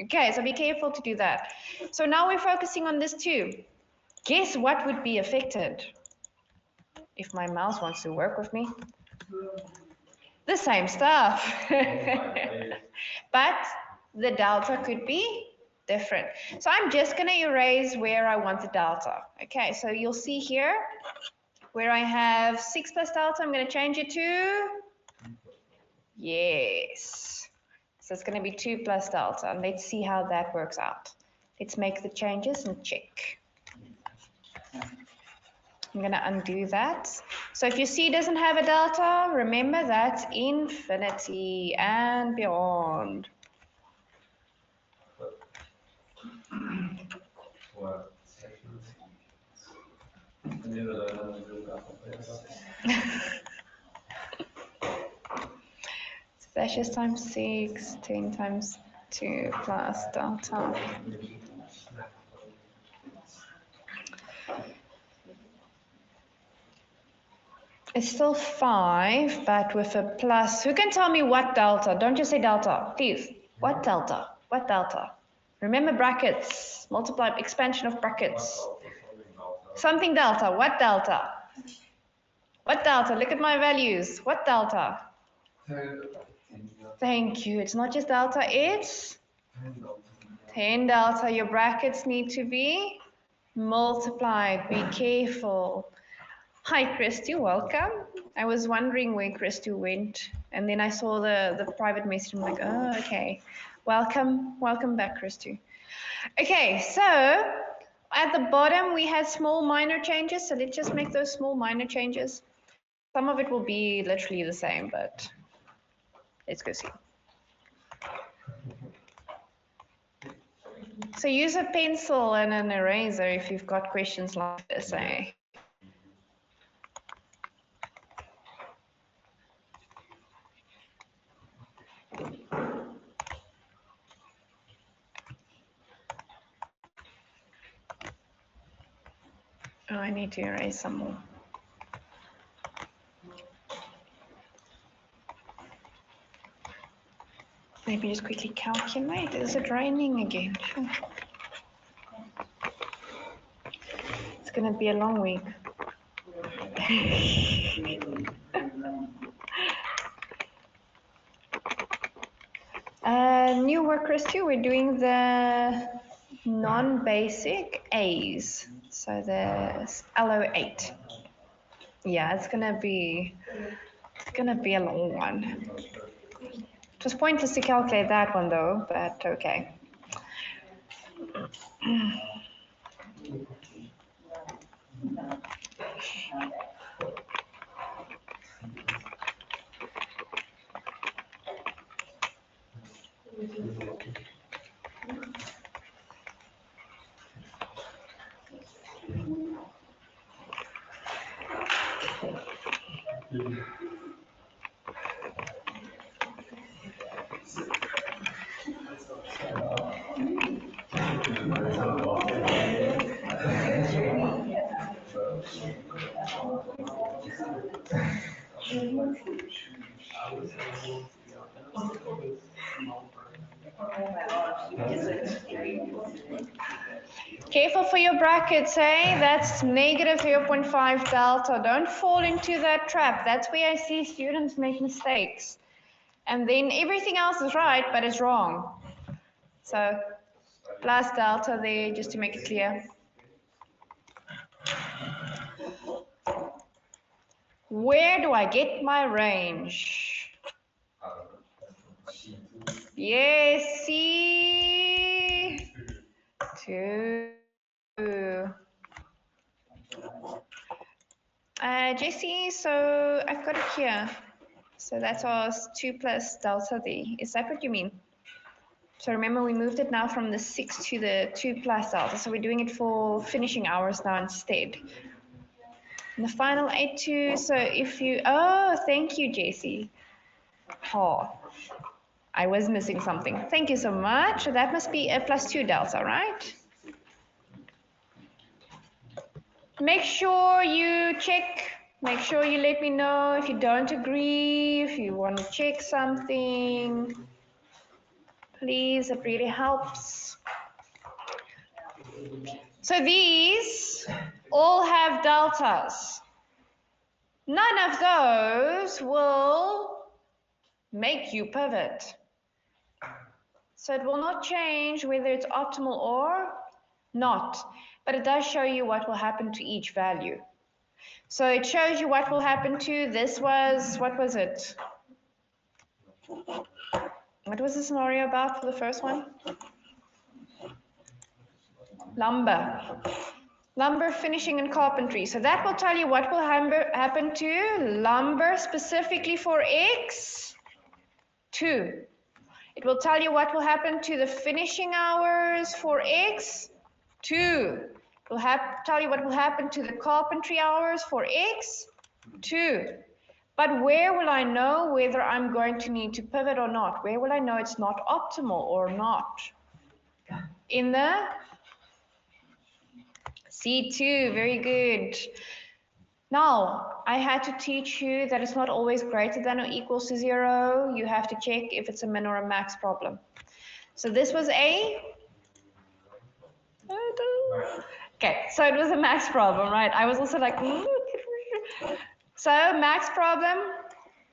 Speaker 1: Okay, so be careful to do that. So now we're focusing on this too. Guess what would be affected if my mouse wants to work with me? The same stuff. But the delta could be different. So I'm just going to erase where I want the delta. Okay, so you'll see here where I have 6 plus delta, I'm going to change it to, yes. So it's going to be 2 plus delta. And let's see how that works out. Let's make the changes and check. I'm going to undo that. So if your C doesn't have a delta, remember that's infinity and beyond.
Speaker 2: What?
Speaker 1: So that's just times 6, 10 times 2 plus delta. It's still 5, but with a plus. Who can tell me what delta? Don't just say delta, please. What delta? What delta? Remember brackets. Multiply, expansion of brackets. Something delta. What delta? What delta? Look at my values. What delta? Thank you. It's not just delta, it's 10 delta. Your brackets need to be multiplied. Be careful. Hi, Christy. Welcome. I was wondering where Christy went, and then I saw the private message. I'm like, oh, okay. Welcome. Welcome back, Christy. Okay, so at the bottom, we had small minor changes. So let's just make those small minor changes. Some of it will be literally the same, but let's go see. So use a pencil and an eraser if you've got questions like this, eh? Oh, I need to erase some more. Maybe just quickly calculate. Is it raining again? Sure. It's going to be a long week. New work, Christy, we're doing the non-basic A's. So the LO8. Yeah, it's gonna be a long one. It was pointless to calculate that one though, but okay. Careful for your brackets, eh? That's negative 0.5 delta. Don't fall into that trap. That's where I see students make mistakes. And then everything else is right, but it's wrong. So plus delta there, just to make it clear. Where do I get my range? Yes, C. 2. Jesse, so I've got it here. So that's our 2 plus delta D. Is that what you mean? So remember, we moved it now from the 6 to the 2 plus delta. So we're doing it for finishing hours now instead. And the final 8-2, so if you, oh, thank you, Jesse. Oh, I was missing something. Thank you so much. So that must be a plus 2 delta, right? Make sure you check. Make sure you let me know if you don't agree, if you want to check something. Please, it really helps. So these all have deltas. None of those will make you pivot. So it will not change whether it's optimal or not, but it does show you what will happen to each value. So it shows you what will happen to, this was, what was it? What was the scenario about for the first one? Lumber. Lumber, finishing, and carpentry. So that will tell you what will happen to lumber specifically for X2. It will tell you what will happen to the finishing hours for X2. It will tell you what will happen to the carpentry hours for X2. But where will I know whether I'm going to need to pivot or not? Where will I know it's not optimal or not? In the C2, very good. Now, I had to teach you that it's not always greater than or equals to 0. You have to check if it's a min or a max problem. So this was a... Okay, so it was a max problem, right? I was also like... So max problem.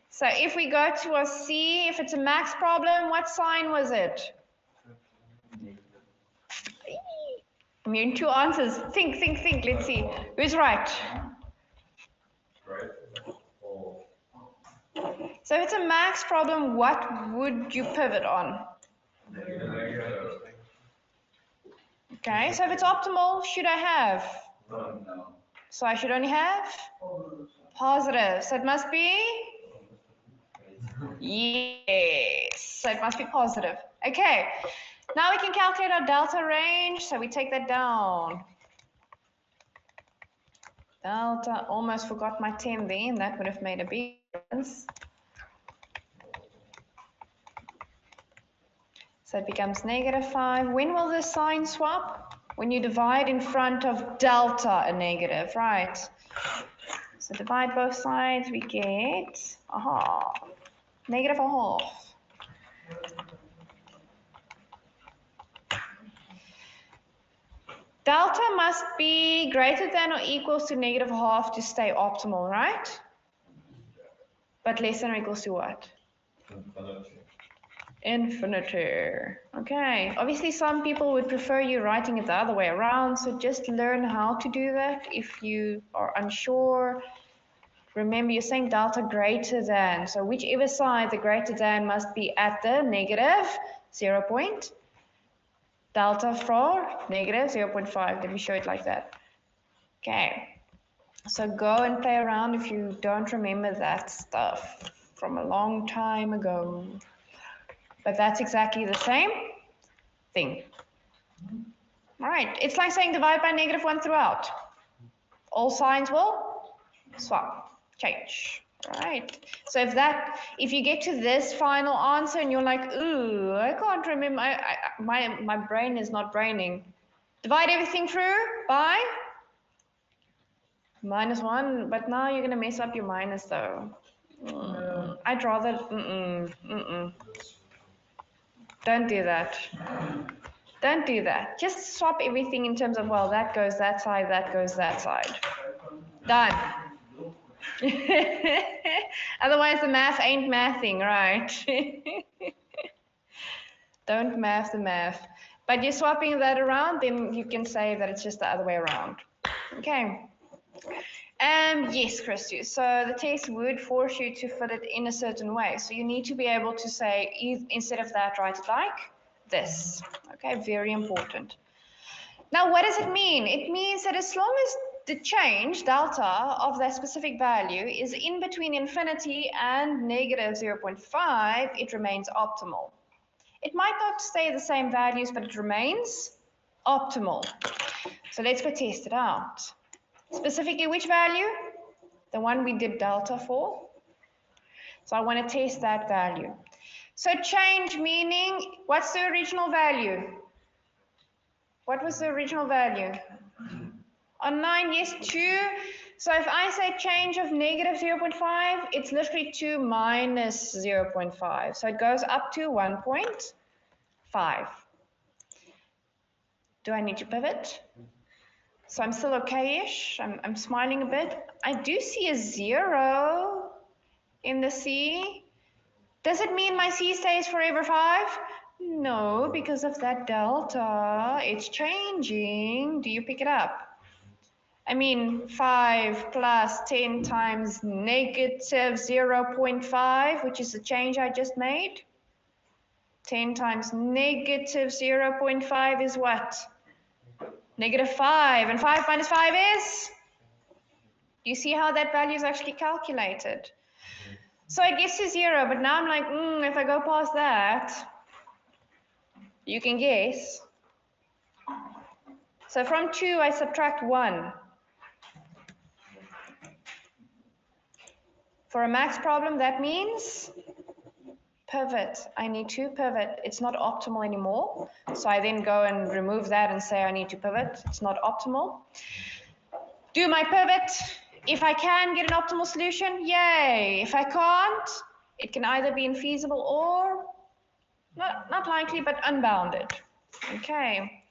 Speaker 1: So if we go to a C, if it's a max problem, what sign was it? I mean, 2 answers. Think. Let's see. Who's right? So if it's a max problem, what would you pivot on? Okay, so if it's optimal, should I have? No. So I should only have? Positive. So it must be? Yes. So it must be positive. Okay. Now we can calculate our delta range. So we take that down. Delta, almost forgot my 10 there, and that would have made a big difference. So it becomes -5. When will the sign swap? When you divide in front of delta a negative, right? So divide both sides, we get -1/2. Delta must be greater than or equals to -1/2 to stay optimal, right? But less than or equals to what? Infinity. Okay, obviously some people would prefer you writing it the other way around, so just learn how to do that. If you are unsure, remember you're saying delta greater than, so whichever side the greater than must be at the -0 point. Delta for -0.5, let me show it like that. Okay, so go and play around if you don't remember that stuff from a long time ago. But that's exactly the same. thing. All right, it's like saying divide by -1 throughout. All signs will swap, change. All right, so if you get to this final answer and you're like, ooh, I can't remember, my brain is not braining. Divide everything through by -1, but now you're gonna mess up your minus though. I'd rather, Don't do that. Don't do that. Just swap everything in terms of, well, that goes that side, that goes that side. Done. Otherwise the math ain't mathing, right? Don't math the math. But you're swapping that around, then you can say that it's just the other way around. Okay. Yes, Christy. So the test would force you to fit it in a certain way. So you need to be able to say, instead of that, write it like this. Okay, very important. Now, what does it mean? It means that as long as the change, delta, of that specific value is in between infinity and -0.5, it remains optimal. It might not stay the same values, but it remains optimal. So let's go test it out. Specifically, which value? The one we did delta for. So I want to test that value. So change meaning, what's the original value? What was the original value? On 9, yes, 2. So if I say change of -0.5, it's literally 2 minus 0.5. So it goes up to 1.5. Do I need to pivot? So I'm still okay-ish. I'm smiling a bit. I do see a 0 in the C. Does it mean my C stays forever 5? No, because of that delta, it's changing. Do you pick it up? I mean, 5 plus 10 times -0.5, which is the change I just made. 10 times -0.5 is what? -5, and 5 minus 5 is? Do you see how that value is actually calculated? So it gets to 0, but now I'm like, if I go past that, you can guess. So from 2, I subtract 1. For a max problem, that means pivot. I need to pivot. It's not optimal anymore. So I then go and remove that and say I need to pivot. It's not optimal. Do my pivot. If I can get an optimal solution, yay. If I can't, it can either be infeasible or not likely, but unbounded. Okay.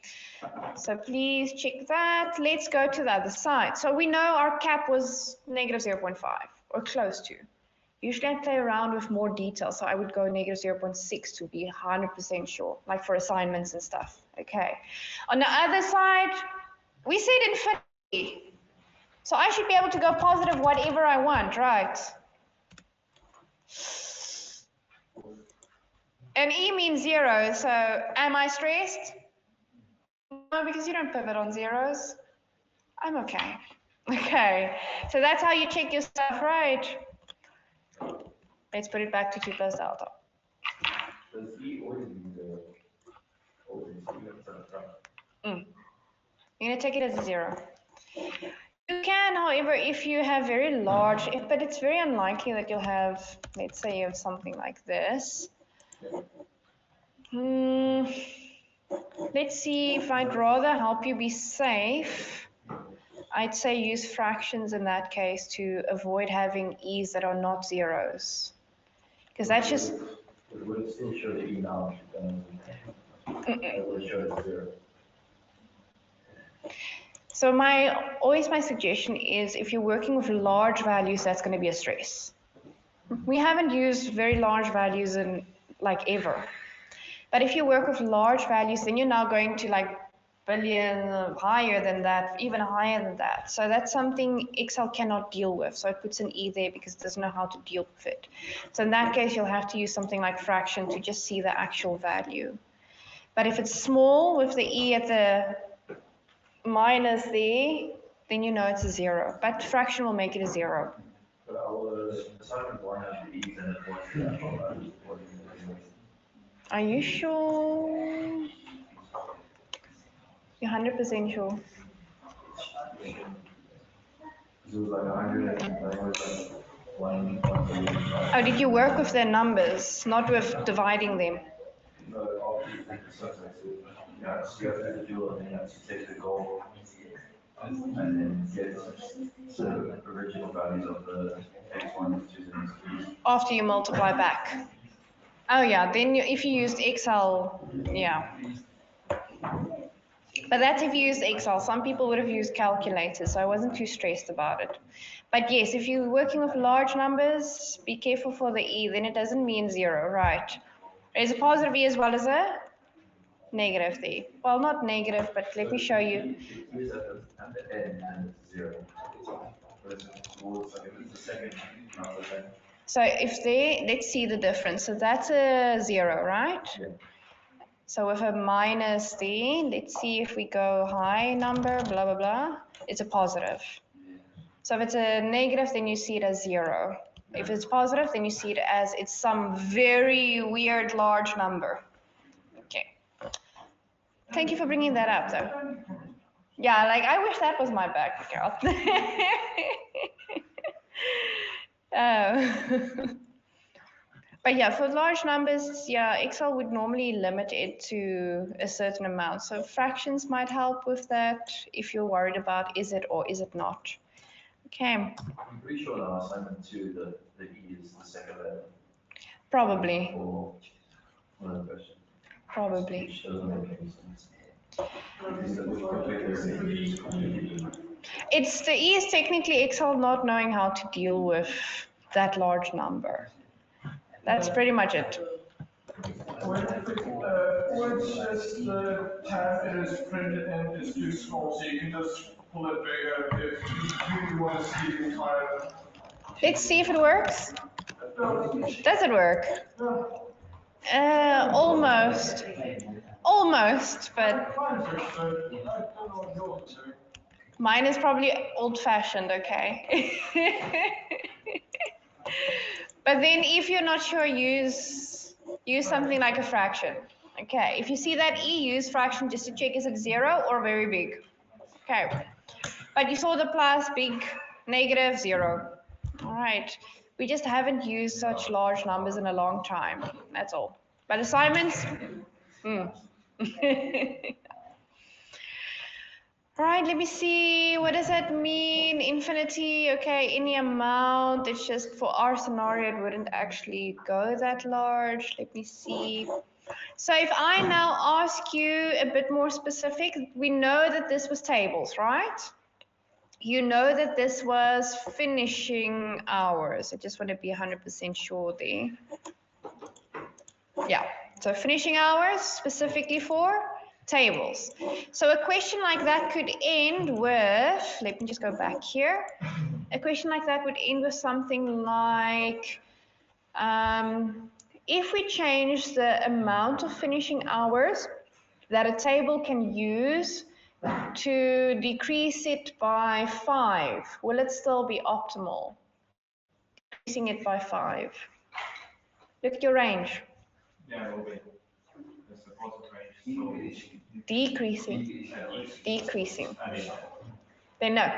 Speaker 1: So please check that. Let's go to the other side. So we know our cap was -0.5 or close to. Usually I play around with more detail, so I would go -0.6 to be 100% sure, like for assignments and stuff. Okay. On the other side, we said infinity. So I should be able to go positive whatever I want, right? And E means 0, so am I stressed? No, because you don't pivot on zeros. I'm okay. Okay, so that's how you check your stuff, right? Let's put it back to 2 plus delta.
Speaker 2: Does E always be the
Speaker 1: You're going to take it as a 0. You can, however, if you have very large, but it's very unlikely that you'll have, let's say you have something like this. Let's see if I'd rather help you be safe. I'd say use fractions in that case to avoid having e's that are not zeros. Because that's just...
Speaker 2: It would still show the E now. It would show the 0.
Speaker 1: So always my suggestion is if you're working with large values, that's going to be a stress. We haven't used very large values in like ever. But if you work with large values, then you're now going to like billion, higher than that, even higher than that. So that's something Excel cannot deal with. So it puts an E there because it doesn't know how to deal with it. So in that case, you'll have to use something like fraction to just see the actual value. But if it's small with the E at the minus there, then you know it's a 0. But fraction will make it a 0.
Speaker 2: But our assignment 1 has the E's and it was
Speaker 1: Are you sure? You're 100% sure.
Speaker 2: It was like 100, I think it was like 175.
Speaker 1: Oh, did you work with their numbers, not with dividing them?
Speaker 2: No, after you take the subset, yeah, so you have to do it, and you have to take the goal and then get the original values of the x1, x2s, and x3s.
Speaker 1: After you multiply back. Oh yeah, then if you used Excel, yeah. But that's if you used Excel. Some people would have used calculators, so I wasn't too stressed about it. But yes, if you're working with large numbers, be careful for the E, then it doesn't mean 0, right? There's a positive E as well as a negative E. Well, not negative, but let me show you.
Speaker 2: It is at the end and it's 0. But it's towards, like, it's the second, not the second.
Speaker 1: So if they, let's see the difference. So that's a 0, right?
Speaker 2: Yeah.
Speaker 1: So with a minus D, let's see if we go high number, blah, blah, blah, it's a positive. So if it's a negative, then you see it as 0. If it's positive, then you see it as it's some very weird large number. Okay. Thank you for bringing that up, though. Yeah, like I wish that was my background. But yeah, for large numbers, yeah, Excel would normally limit it to a certain amount. So fractions might help with that if you're worried about is it or is it not. Okay.
Speaker 2: I'm pretty sure in our assignment 2, the E is the second letter.
Speaker 1: Probably.
Speaker 2: For one of the questions.
Speaker 1: Probably.
Speaker 2: Which doesn't make any sense. Because the calculator is completely.
Speaker 1: It's the E is technically Excel not knowing how to deal with that large number. That's pretty much it.
Speaker 3: When it's just the tab it is printed in is too small, so you can just pull it bigger if you really want to see the entire.
Speaker 1: Let's see if it works. Does it work? Almost. Almost, but mine is probably old-fashioned, okay? But then if you're not sure, use something like a fraction. Okay, if you see that E, use fraction just to check is it 0 or very big. Okay, but you saw the plus, big, negative, 0. All right, we just haven't used such large numbers in a long time, that's all. But assignments, Right, let me see, what does that mean? Infinity, okay, any amount, it's just for our scenario, it wouldn't actually go that large. Let me see. So if I now ask you a bit more specific, we know that this was tables, right? You know that this was finishing hours. I just want to be 100% sure there. Yeah, so finishing hours specifically for tables. So a question like that could end with, let me just go back here. A question like that would end with something like, if we change the amount of finishing hours that a table can use to decrease it by 5, will it still be optimal? Decreasing it by 5. Look at your range.
Speaker 2: Yeah, it will be. It's the positive range.
Speaker 1: Decreasing. Decreasing. Then no,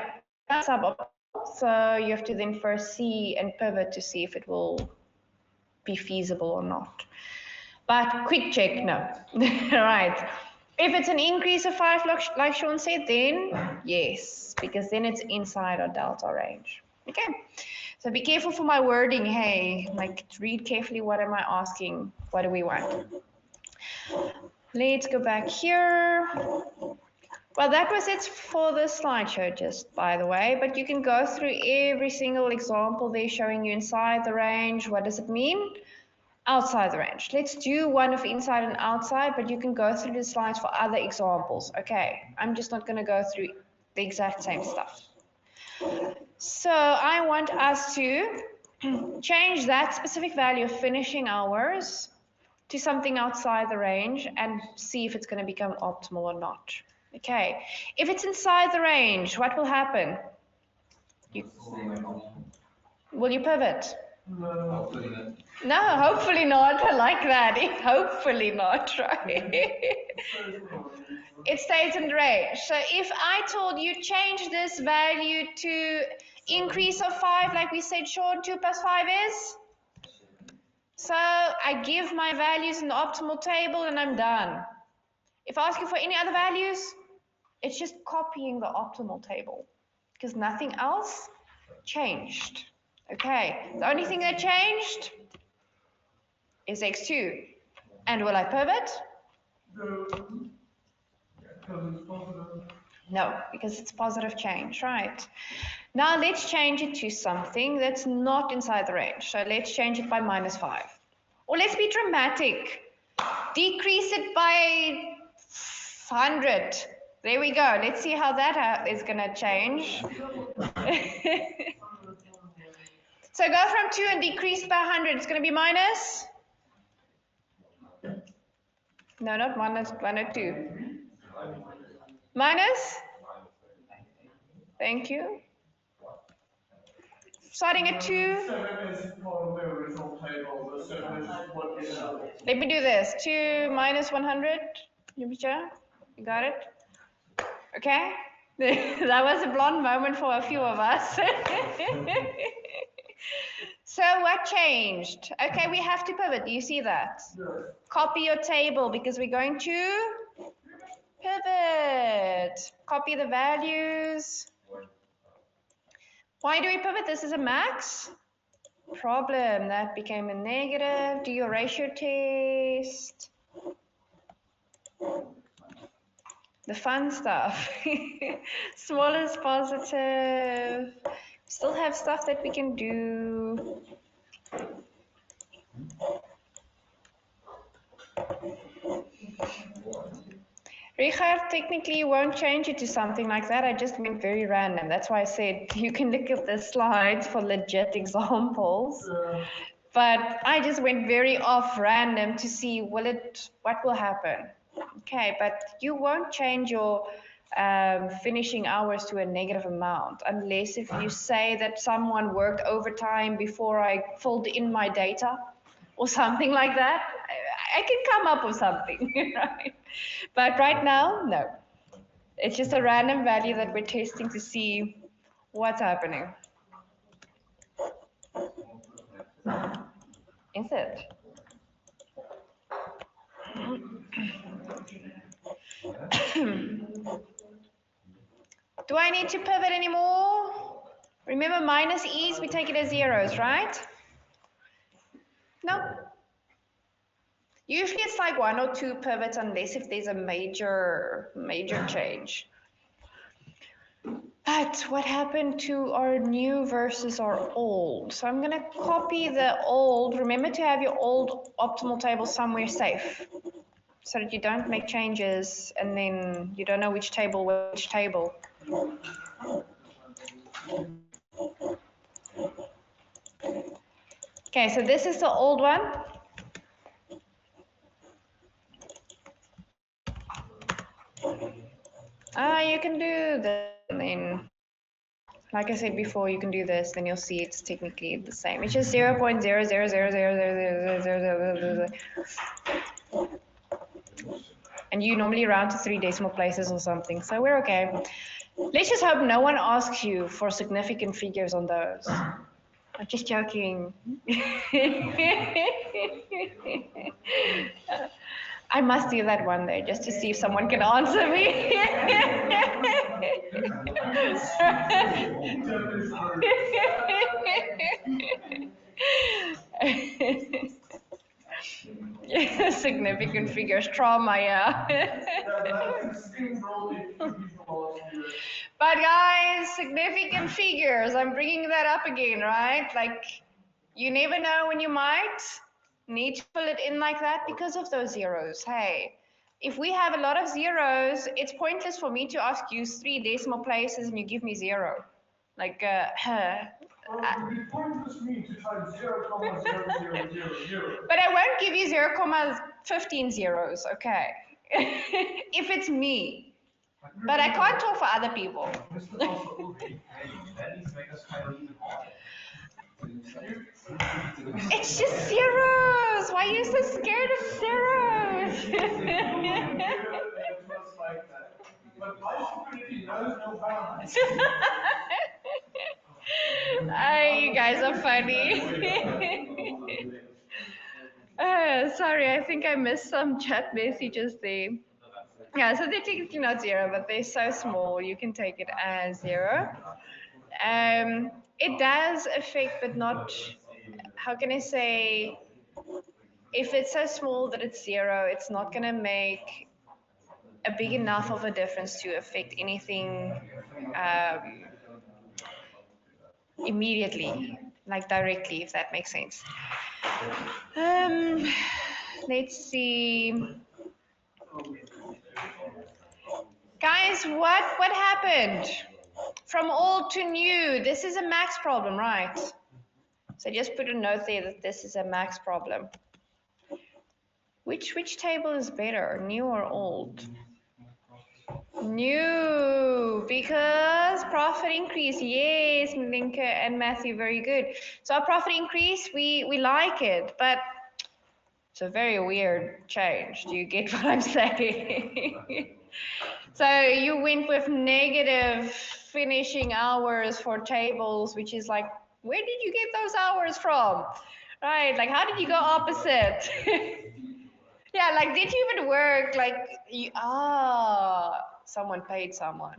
Speaker 1: that's suboptimal. So you have to then first see and pivot to see if it will be feasible or not. But quick check, no. Right. If it's an increase of 5, like Sean said, then yes, because then it's inside our delta range. Okay. So be careful for my wording. Hey, like read carefully. What am I asking? What do we want? Let's go back here. Well, that was it for the slideshow, just by the way, but you can go through every single example there showing you inside the range. What does it mean? Outside the range. Let's do one of inside and outside, but you can go through the slides for other examples. Okay, I'm just not going to go through the exact same stuff. So I want us to change that specific value of finishing hours to something outside the range and see if it's going to become optimal or not. Okay, if it's inside the range, what will happen? Will you pivot? No, hopefully not. I like that. Hopefully not, right? It stays in the range. So if I told you change this value to increase of 5, like we said, Sean, 2 plus 5 is? So I give my values in the optimal table and I'm done. If I ask you for any other values, it's just copying the optimal table because nothing else changed. Okay, the only thing that changed is x2. And will I pivot? No, because it's positive change, right? Now let's change it to something that's not inside the range. So let's change it by -5. Or let's be dramatic. Decrease it by 100. There we go. Let's see how that is going to change. So go from 2 and decrease by 100. It's going to be minus? No, not minus 102. Minus? Thank you. Starting at 2. Let me do this. 2 minus 100. You got it? Okay? That was a blonde moment for a few of us. So what changed? Okay, we have to pivot. Do you see that? Copy your table because we're going to pivot. Copy the values. Why do we pivot? This is a max. Problem. That became a negative. Do your ratio test. The fun stuff. Small is positive. Still have stuff that we can do. Richard, technically you won't change it to something like that. I just went very random. That's why I said you can look at the slides for legit examples. But I just went very off random to see what will happen. Okay, but you won't change your finishing hours to a negative amount unless if you say that someone worked overtime before I filled in my data or something like that. I can come up with something, right? But right now, no. It's just a random value that we're testing to see what's happening. Is it? Do I need to pivot anymore? Remember minus e's, we take it as zeros, right? No. Usually it's like 1 or 2 pivots unless if there's a major change. But what happened to our new versus our old? So I'm going to copy the old. Remember to have your old optimal table somewhere safe so that you don't make changes and then you don't know which table. Okay, so this is the old one. You can do this and then, like I said before, you can do this, then you'll see it's technically the same. It's just 0.000000000. And you normally round to 3 decimal places or something, so we're okay. Let's just hope no one asks you for significant figures on those. I'm just joking. I must do that one day just to see if someone can answer me. Significant figures, trauma, yeah. But guys, significant figures, I'm bringing that up again, right? Like, you never know when you might need to fill it in like that because of those zeros. Hey, if we have a lot of zeros, it's pointless for me to ask you 3 decimal places and you give me 0. Like,
Speaker 3: It would be pointless me to type 0,0000.
Speaker 1: But I won't give you 0,15 zeros, okay? If it's me. But I can't talk for other people. It's just zeros. Why are you so scared of zeros?
Speaker 3: like that. But my stupidity knows no bounds.
Speaker 1: You guys are funny. Sorry, I think I missed some chat messages there. Yeah, so they're technically not zero, but they're so small, you can take it as zero. It does affect, but not, how can I say, if it's so small that it's zero, it's not going to make a big enough of a difference to affect anything um, immediately, like directly, if that makes sense. Let's see. Guys, what happened? From old to new, this is a max problem, right? So just put a note there that this is a max problem. Which table is better, new or old? New, because profit increase. Yes, Linka and Matthew, very good. So our profit increase, we like it, but it's a very weird change. Do you get what I'm saying? So you went with negative finishing hours for tables, which is like, where did you get those hours from? Right, like how did you go opposite? Yeah, like did you even work? Like, someone paid someone.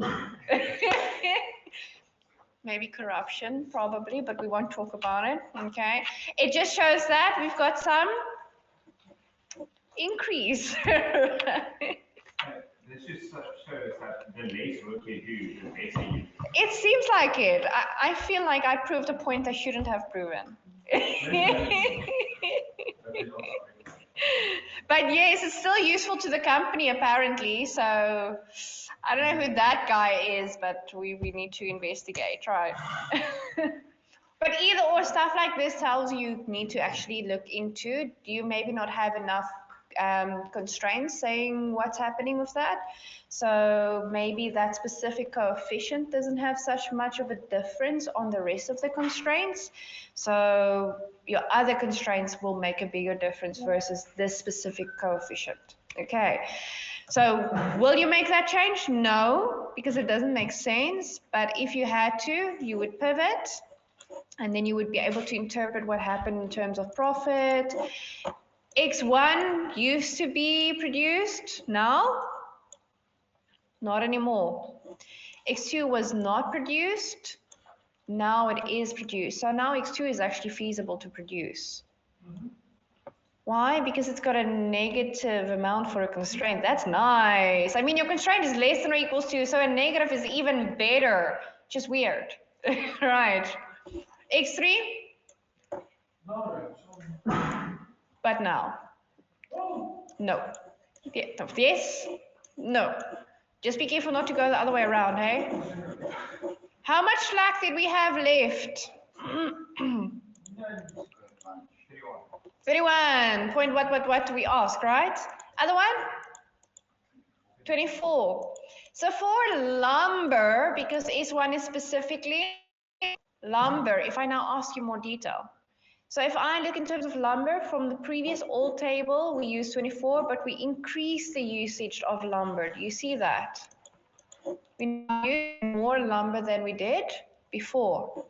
Speaker 1: Maybe corruption, probably, but we won't talk about it, okay? It just shows that we've got some increase.
Speaker 4: This just shows that the less work you do, the better you do.
Speaker 1: It seems like it. I feel like I proved a point I shouldn't have proven. But yes, it's still useful to the company apparently. So I don't know who that guy is, but we need to investigate, right? But either or stuff like this tells you need to actually look into. Do you maybe not have enough constraints saying what's happening with that? So maybe that specific coefficient doesn't have such much of a difference on the rest of the constraints. So your other constraints will make a bigger difference versus this specific coefficient. Okay. So will you make that change? No, because it doesn't make sense. But if you had to, you would pivot. And then you would be able to interpret what happened in terms of profit. X1 used to be produced, now not anymore. X2 was not produced, now it is produced. So now X2 is actually feasible to produce. Why? Because it's got a negative amount for a constraint. That's nice. I mean, your constraint is less than or equals to, so a negative is even better. Just weird. Right. X3? But now. No. Yeah, yes? No. Just be careful not to go the other way around, hey? How much slack did we have left? 31. Point what do we ask, right? Other one? 24. So for lumber, because S1 is specifically lumber, if I now ask you more detail. So if I look in terms of lumber, from the previous old table, we used 24, but we increased the usage of lumber. Do you see that? We use more lumber than we did before.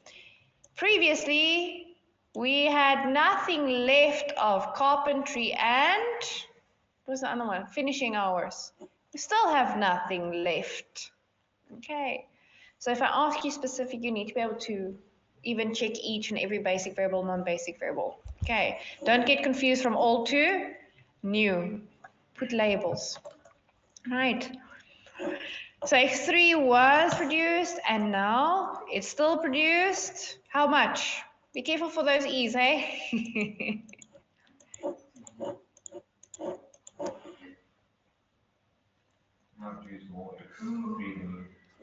Speaker 1: Previously, we had nothing left of carpentry and, what's the other one? Finishing hours. We still have nothing left. Okay. So if I ask you specific, you need to be able to even check each and every basic variable, non-basic variable. Okay. Don't get confused from old to new. Put labels. All right. So X3 was produced and now it's still produced. How much? Be careful for those E's, hey?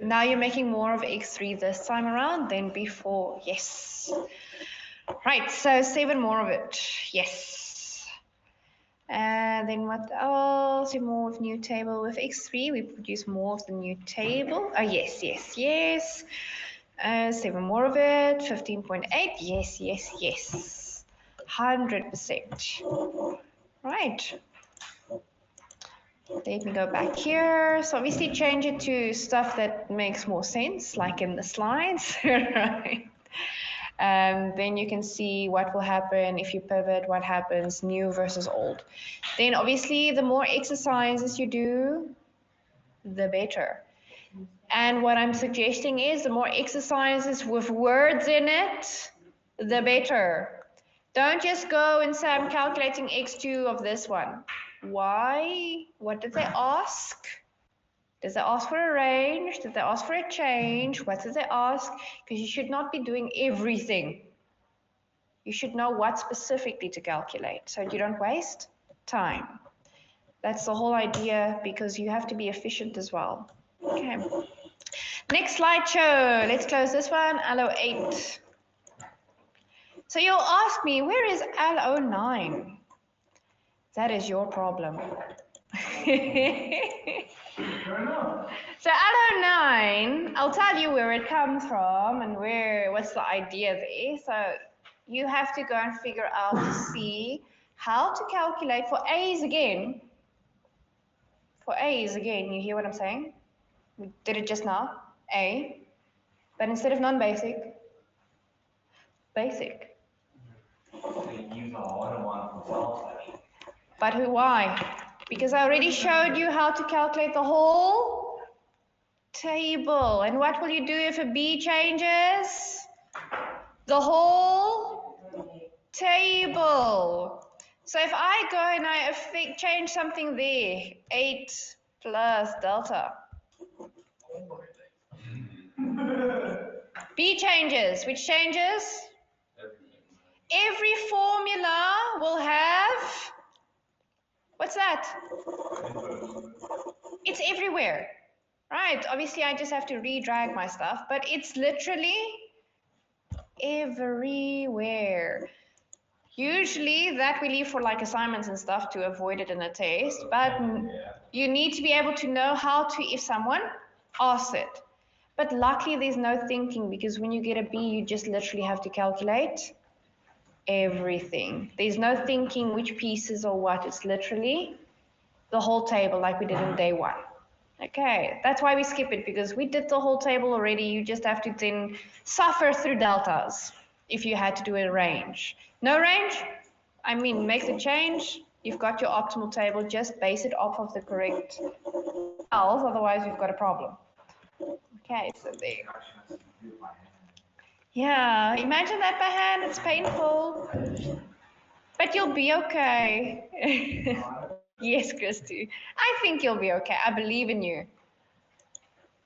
Speaker 1: Now you're making more of X3 this time around than before. Yes. Right, so 7 more of it. Yes. And then what else? More of new table with X3. We produce more of the new table. Oh, yes, yes, yes. 7 more of it. 15.8. Yes, yes, yes. 100%. Right. Let me go back here. So obviously change it to stuff that makes more sense, like in the slides, right? Then you can see what will happen if you pivot, what happens, new versus old. Then obviously the more exercises you do, the better. And what I'm suggesting is the more exercises with words in it, the better. Don't just go and say, I'm calculating x2 of this one. Why? What did they ask? Does they ask for a range? Did they ask for a change? What did they ask? Because you should not be doing everything. You should know what specifically to calculate so you don't waste time. That's the whole idea, because you have to be efficient as well. Okay. Next slideshow. Let's close this one. LO8. So you'll ask me, where is LO9? That is your problem. So LO9, I'll tell you where it comes from and what's the idea there. So you have to go and figure out to see how to calculate for A's again. For A's again, you hear what I'm saying? We did it just now, A. But instead of non-basic, basic. But why? Because I already showed you how to calculate the whole table. And what will you do if a B changes? The whole table. So if I go and I change something there, 8 plus delta. B changes. Which changes? Every formula will have, what's that? It's everywhere, right? Obviously, I just have to re-drag my stuff, but it's literally everywhere. Usually that we leave for like assignments and stuff to avoid it in a test, but you need to be able to know how to, if someone asks it. But luckily there's no thinking, because when you get a B, you just literally have to calculate everything. There's no thinking which pieces or what. It's literally the whole table like we did in day one. Okay, that's why we skip it, because we did the whole table already. You just have to then suffer through deltas if you had to do a range. No range? I mean, make the change. You've got your optimal table. Just base it off of the correct cells, otherwise you've got a problem. Okay, so there. Yeah, imagine that by hand. It's painful. But you'll be okay. Yes, Christy. I think you'll be okay. I believe in you.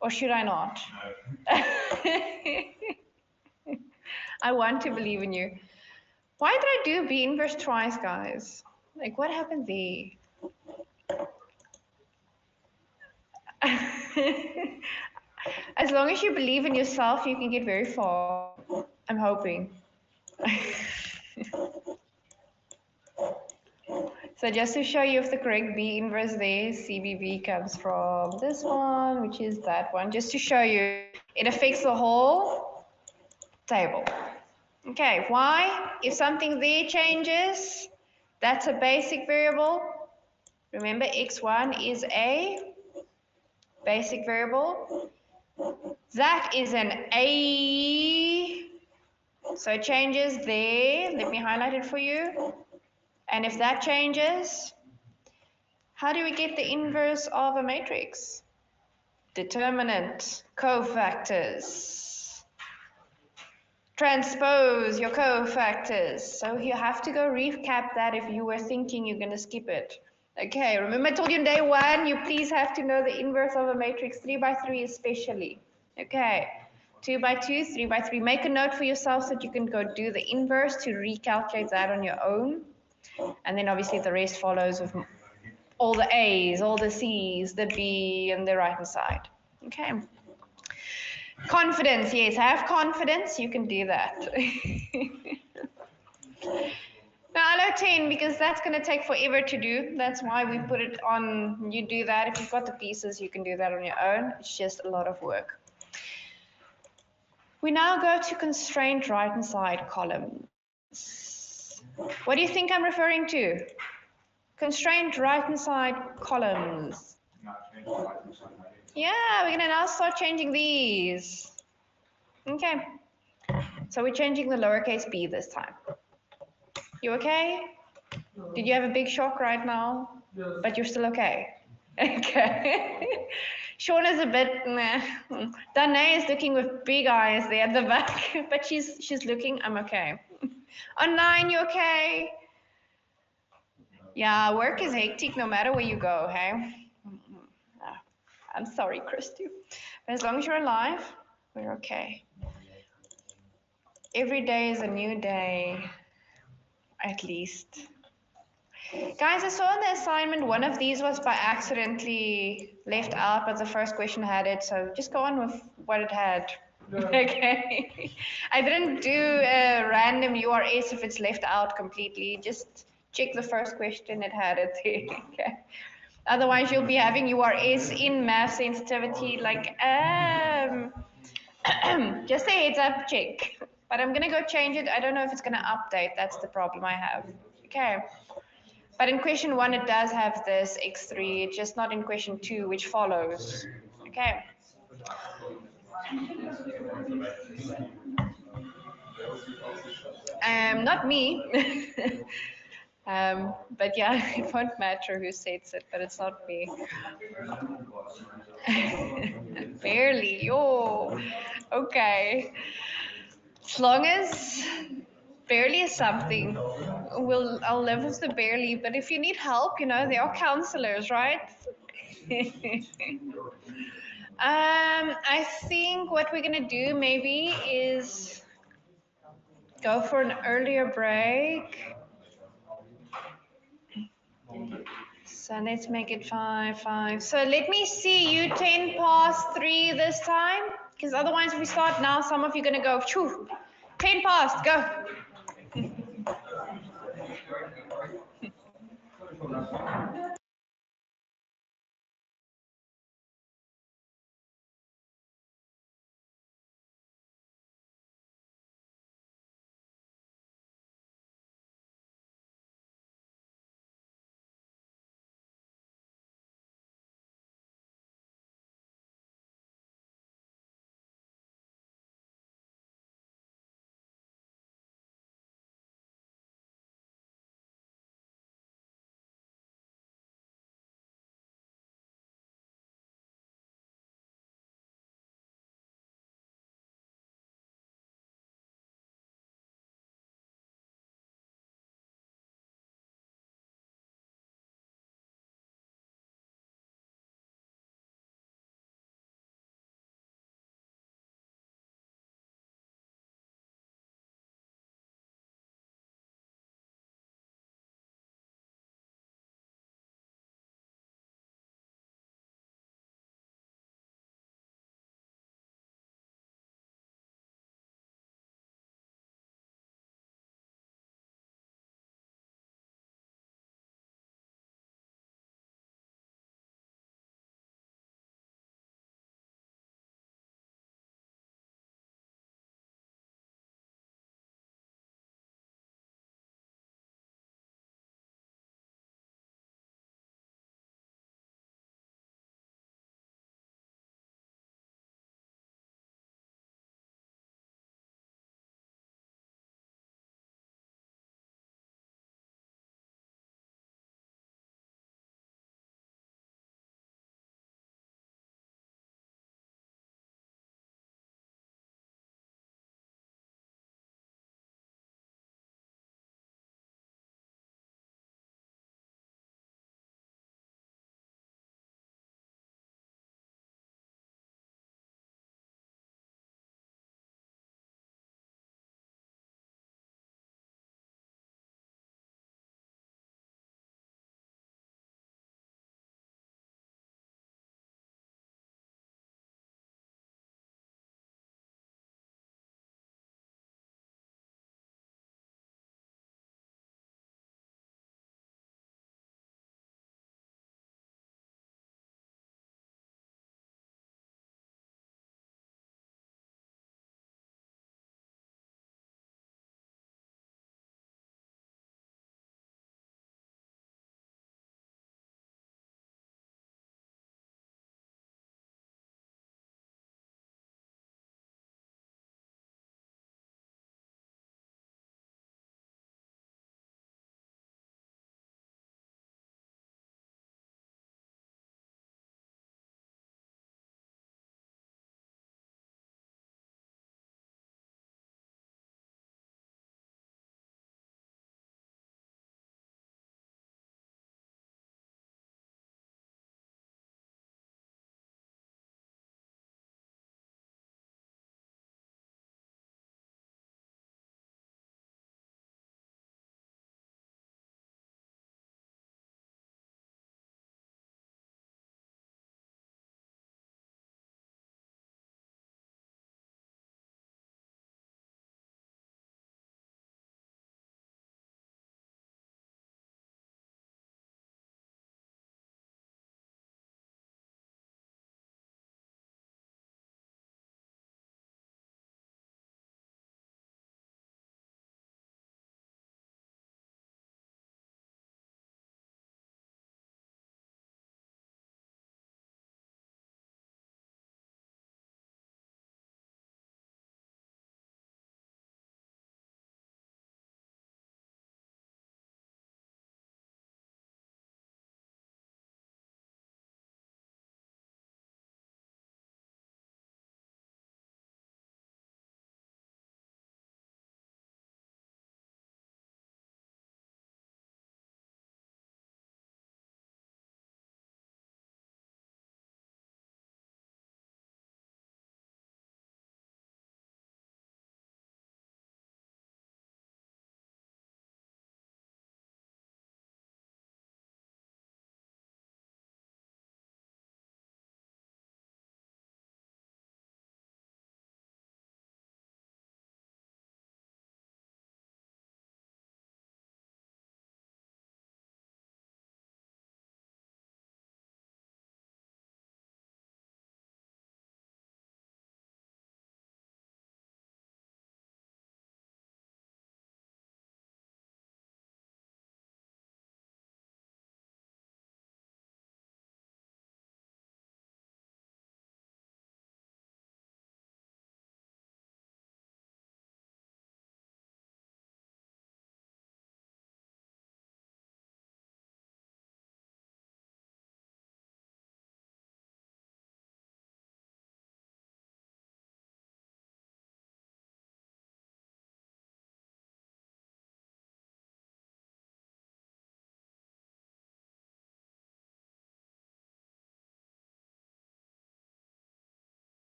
Speaker 1: Or should I not? I want to believe in you. Why did I do B inverse twice, guys? Like, what happened there? As long as you believe in yourself, you can get very far. I'm hoping. So just to show you if the correct B inverse there, CBB comes from this one, which is that one. Just to show you, it affects the whole table. Okay, why? If something there changes, that's a basic variable. Remember, x1 is a basic variable. That is an A. So it changes there. Let me highlight it for you. And if that changes, how do we get the inverse of a matrix? Determinant, cofactors. Transpose your cofactors. So you have to go recap that if you were thinking you're going to skip it. Okay, remember I told you in day one, you please have to know the inverse of a matrix, 3 by 3 especially. Okay, 2 by 2, 3 by 3. Make a note for yourself so that you can go do the inverse to recalculate that on your own. And then obviously the rest follows with all the A's, all the C's, the B, and the right-hand side. Okay. Confidence, yes, have confidence, you can do that. Now, allow 10, because that's going to take forever to do. That's why we put it on, you do that. If you've got the pieces, you can do that on your own. It's just a lot of work. We now go to constraint right-hand side columns. What do you think I'm referring to? Constraint right-hand side columns.
Speaker 4: Not change the license on that.
Speaker 1: Yeah, we're gonna now start changing these. Okay. So we're changing the lowercase b this time. You okay? Did you have a big shock right now?
Speaker 3: Yes.
Speaker 1: But you're still okay. Okay. Sean is a bit nah. Danae is looking with big eyes there at the back, but she's looking, I'm okay. Online, you okay? Yeah, work is hectic no matter where you go, hey? Ah, I'm sorry, Christy. But as long as you're alive, we're okay. Every day is a new day, at least. Guys, I saw in the assignment one of these was by accidentally left out, but the first question had it, so just go on with what it had. Okay. I didn't do a random URS if it's left out completely. Just check the first question, it had it there. Okay. Otherwise, you'll be having URS in math sensitivity, like, just a heads up check. But I'm gonna go change it. I don't know if it's gonna update. That's the problem I have. Okay. But in question 1, it does have this x3. It's just not in question 2, which follows. Okay. Not me. But yeah, it won't matter who says it, but it's not me. Barely. Yo. Okay. As long as barely is something, I'll live with the barely. But if you need help, there are counselors, right? I think what we're gonna do maybe is go for an earlier break. So let's make it 5. So let me see you 10 past 3 this time, because otherwise if we start now, some of you are gonna go, phew, 10 past, go.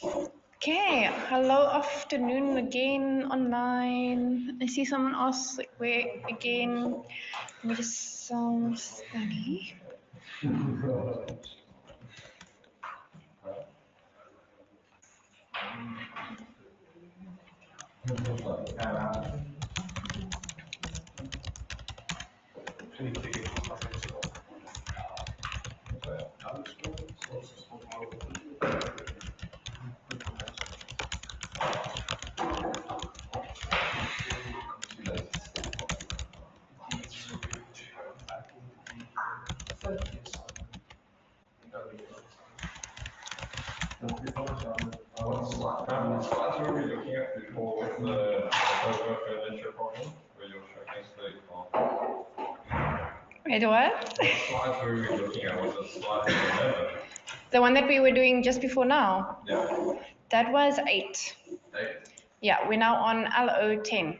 Speaker 1: Okay, hello afternoon again online. I see someone else like, where again. Let me just study.
Speaker 3: What slides were we looking at before with the furniture problem, where you're showing us the example?
Speaker 1: Wait, what?
Speaker 3: What slides were we looking at? Was it slide 11?
Speaker 1: The one that we were doing just before now.
Speaker 3: Yeah.
Speaker 1: That was 8.
Speaker 3: 8?
Speaker 1: Yeah, we're now on LO10.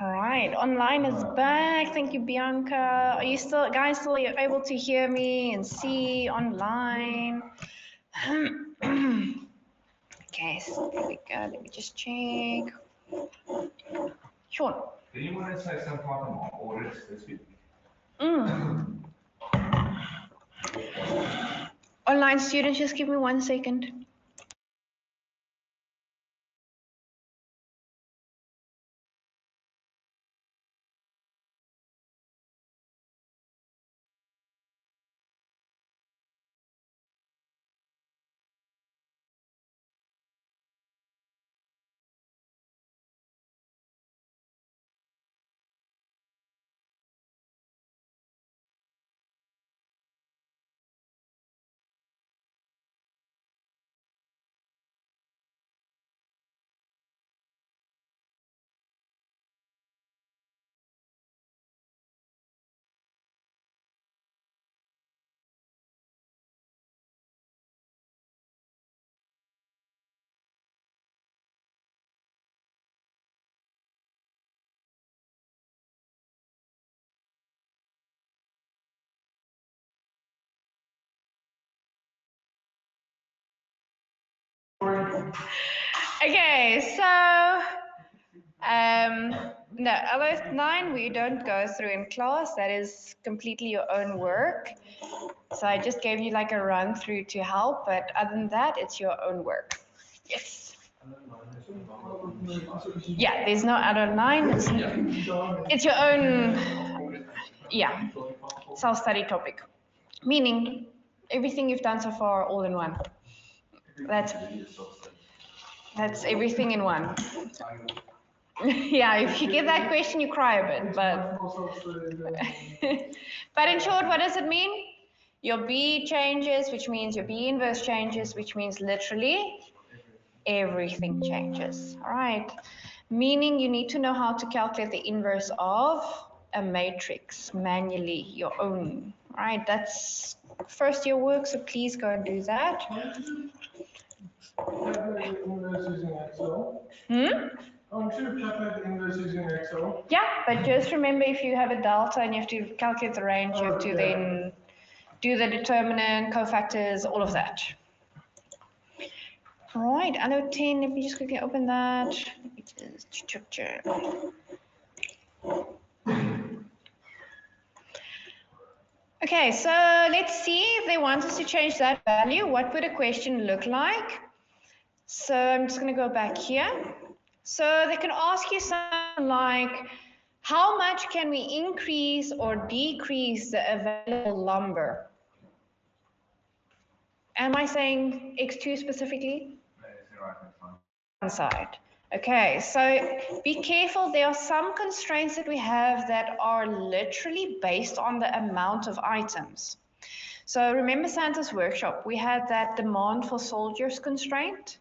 Speaker 1: All right, online is back. Thank you, Bianca. Are you still, guys, still able to hear me and see online? Okay, so there we go. Let me just check. Sean.
Speaker 3: Did you want to say something about audits this week?
Speaker 1: Online students, just give me 1 second. Okay, so no, LO9 we don't go through in class. That is completely your own work. So I just gave you like a run through to help, but other than that, it's your own work. Yes. Yeah, there's no LO9. It's your own, yeah, self-study topic. Meaning everything you've done so far all in one. That's everything in one. Yeah, if you get that question, you cry a bit, but but in short, what does it mean? Your B changes, which means your B inverse changes, which means literally everything changes. All right, meaning you need to know how to calculate the inverse of a matrix manually, your own. All right, that's first year work, so please go and do that.
Speaker 3: Calculate the inverse using Excel. I'm sure calculate the inverse using Excel.
Speaker 1: Yeah, but just remember if you have a delta and you have to calculate the range, you have to then do the determinant, cofactors, all of that. All right, LO10, let me just quickly open that. Let me just check. Okay, so let's see if they want us to change that value. What would a question look like? So I'm just going to go back here. So they can ask you something like, how much can we increase or decrease the available lumber? Am I saying X2 specifically? One side. Okay, so be careful. There are some constraints that we have that are literally based on the amount of items. So remember Santa's workshop, we had that demand for soldiers constraint.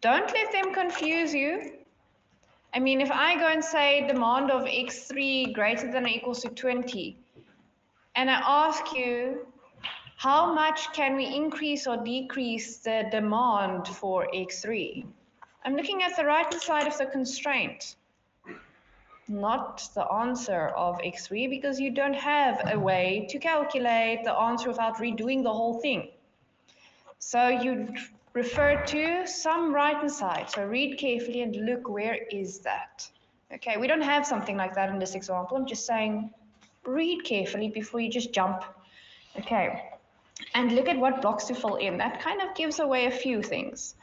Speaker 1: Don't let them confuse you. I mean, if I go and say demand of X3 greater than or equals to 20, and I ask you, how much can we increase or decrease the demand for X3? I'm looking at the right-hand side of the constraint, not the answer of X3, because you don't have a way to calculate the answer without redoing the whole thing. So you refer to some right-hand side. So read carefully and look, where is that? Okay, we don't have something like that in this example. I'm just saying read carefully before you just jump. Okay, and look at what blocks to fill in. That kind of gives away a few things.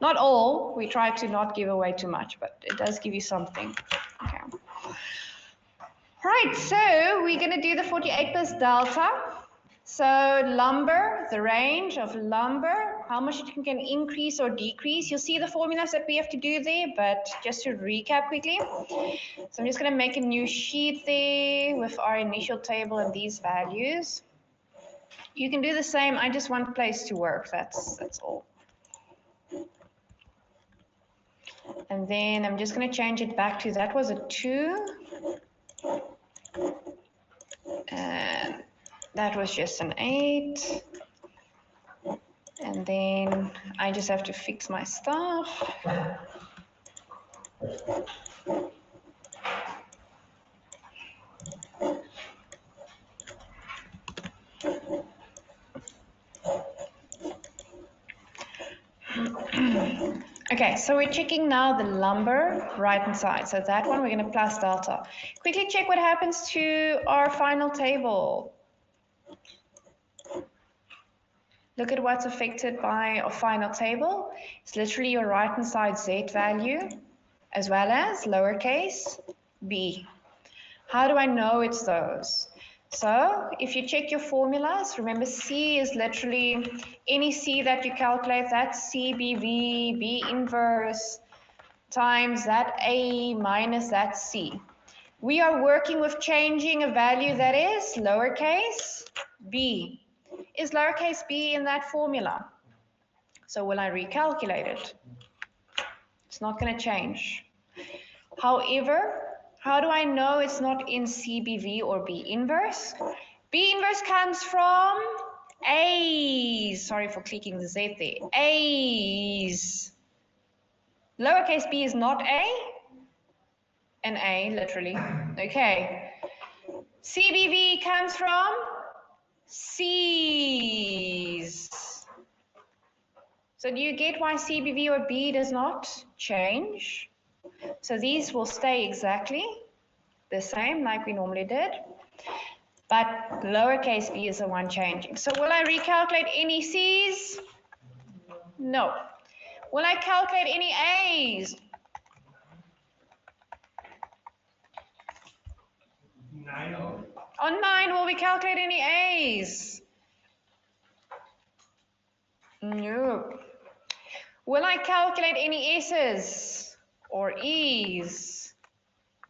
Speaker 1: Not all, we try to not give away too much, but it does give you something. Okay. Right, so we're going to do the 48 plus delta. So lumber, the range of lumber, how much it can increase or decrease. You'll see the formulas that we have to do there, but just to recap quickly. So I'm just going to make a new sheet there with our initial table and these values. You can do the same. I just want a place to work. That's all. And then I'm just going to change it back to, that was a 2. And that was just an 8. And then I just have to fix my stuff. Okay, so we're checking now the lumber right-hand side. So that one, we're going to plus delta. Quickly check what happens to our final table. Look at what's affected by our final table. It's literally your right-hand side Z value, as well as lowercase b. How do I know it's those? So if you check your formulas, remember C is literally any C that you calculate, that's CBV, B inverse, times that A minus that C. We are working with changing a value that is lowercase b. Is lowercase b in that formula? So will I recalculate it? It's not going to change. However, how do I know it's not in CBV or B inverse? B inverse comes from A's. Sorry for clicking the Z there. A's. Lowercase b is not A. An A, literally. Okay. CBV comes from C's. So do you get why CBV or B does not change? So these will stay exactly the same like we normally did, but lowercase b is the one changing. So will I recalculate any C's? No. Will I calculate any A's?
Speaker 3: No.
Speaker 1: On 9, will we calculate any A's? No. Will I calculate any S's or E's?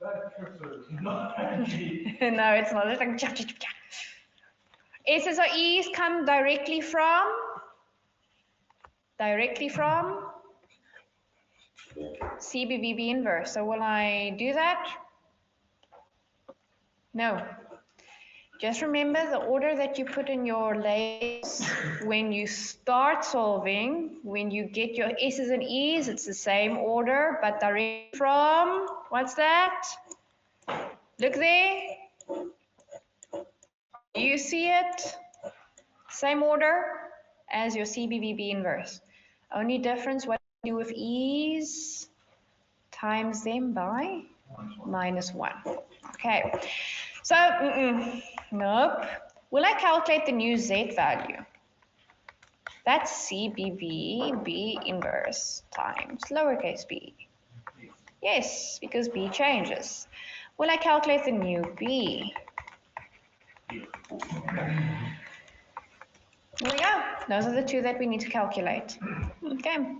Speaker 3: That is not actually.
Speaker 1: No, it's not. It's like S's or E's come directly from CBVB inverse. So will I do that? No. Just remember the order that you put in your labels when you start solving, when you get your S's and E's, it's the same order, but directly from, what's that? Look there. Do you see it? Same order as your CBVB inverse. Only difference, what you do with E's, times them by -1. Okay. So, nope. Will I calculate the new Z value? That's CBV B inverse times lowercase b. Yes, because b changes. Will I calculate the new B? There we go. Those are the two that we need to calculate. Okay.